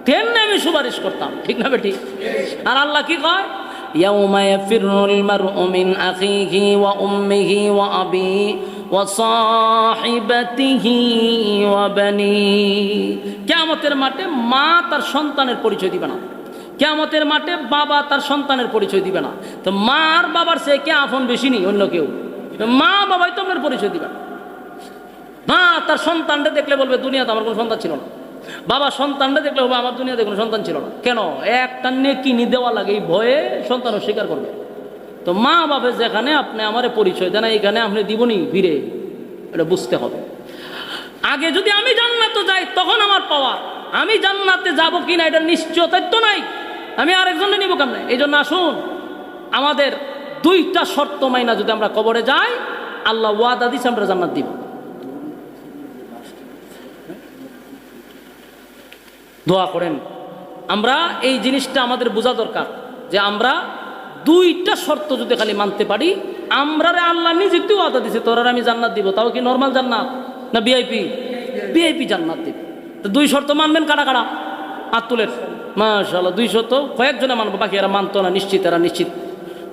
তেমনি আমি সুপারিশ করতাম, ঠিক না বেটি? আর আল্লাহ কি কয়? ইয়াউমা ইয়াফিরুল মারউ মিন আখিহি ওয়া উম্মিহি ওয়া আবিহি ওয়া সাহিবাতিহি ওয়া বানি। কিয়ামতের মাঠে মা তার সন্তানের পরিচয় দিবে না, কিয়ামতের মাঠে বাবা তার সন্তানের পরিচয় দিবে না। তো মা আর বাবার চেয়ে কে আপন বেশি নেই অন্য কেউ? মা বাবাই তো আপনার পরিচয় দিবে। মা তার সন্তানটা দেখলে বলবে দুনিয়াতে আমার কোনো সন্তান ছিল না, বাবা সন্তানটা দেখলে বলবে আমার দুনিয়াতে কোনো সন্তান ছিল না। কেন? একটা নেকিনি দেওয়া লাগে, এই ভয়ে সন্তান স্বীকার করবে। তো মা বাবা যেখানে আপনি আমার পরিচয় দেন, এইখানে আপনি দিবনি ফিরে, এটা বুঝতে হবে। আগে যদি আমি জান্নাতে যাই তখন আমার পাওয়া, আমি জান্নাতে যাব কিনা এটা নিশ্চয়তা তো নাই, আমি আরেকজনে নিব কেমনে? এই জন্য আসুন, আমাদের 2টা শর্ত মাইনা যদি আমরা কবরে যাই, আল্লাহ ওয়াদা দিছে আমরা জান্নাত দিব। দোয়া করেন। আমরা এই জিনিসটা আমাদের বোঝা দরকার যে আমরা দুইটা শর্ত যদি খালি মানতে পারি, আমরা আল্লাহ নিজে একটু ওয়াদা দিছে তোর আমি জান্নাত দিব, তাও কি নর্মাল জান্নাত না ভিআইপি? ভিআইপি জান্নাত দিব। তো দুই শর্ত মানবেন কারা কারা? হাত তুলেন। মাশাআল্লাহ, 2 শর্ত কয়েকজনে মানবো, বাকি এরা মানতো না, নিশ্চিত এরা নিশ্চিত।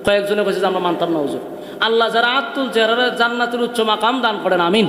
কয়েকজনে কইছে যে আমরা মানতাম না হুজুর। আল্লাহ যারা হাত তুলছে এরা জান্নাতের উচ্চ মাকাম দান করেন, আমিন।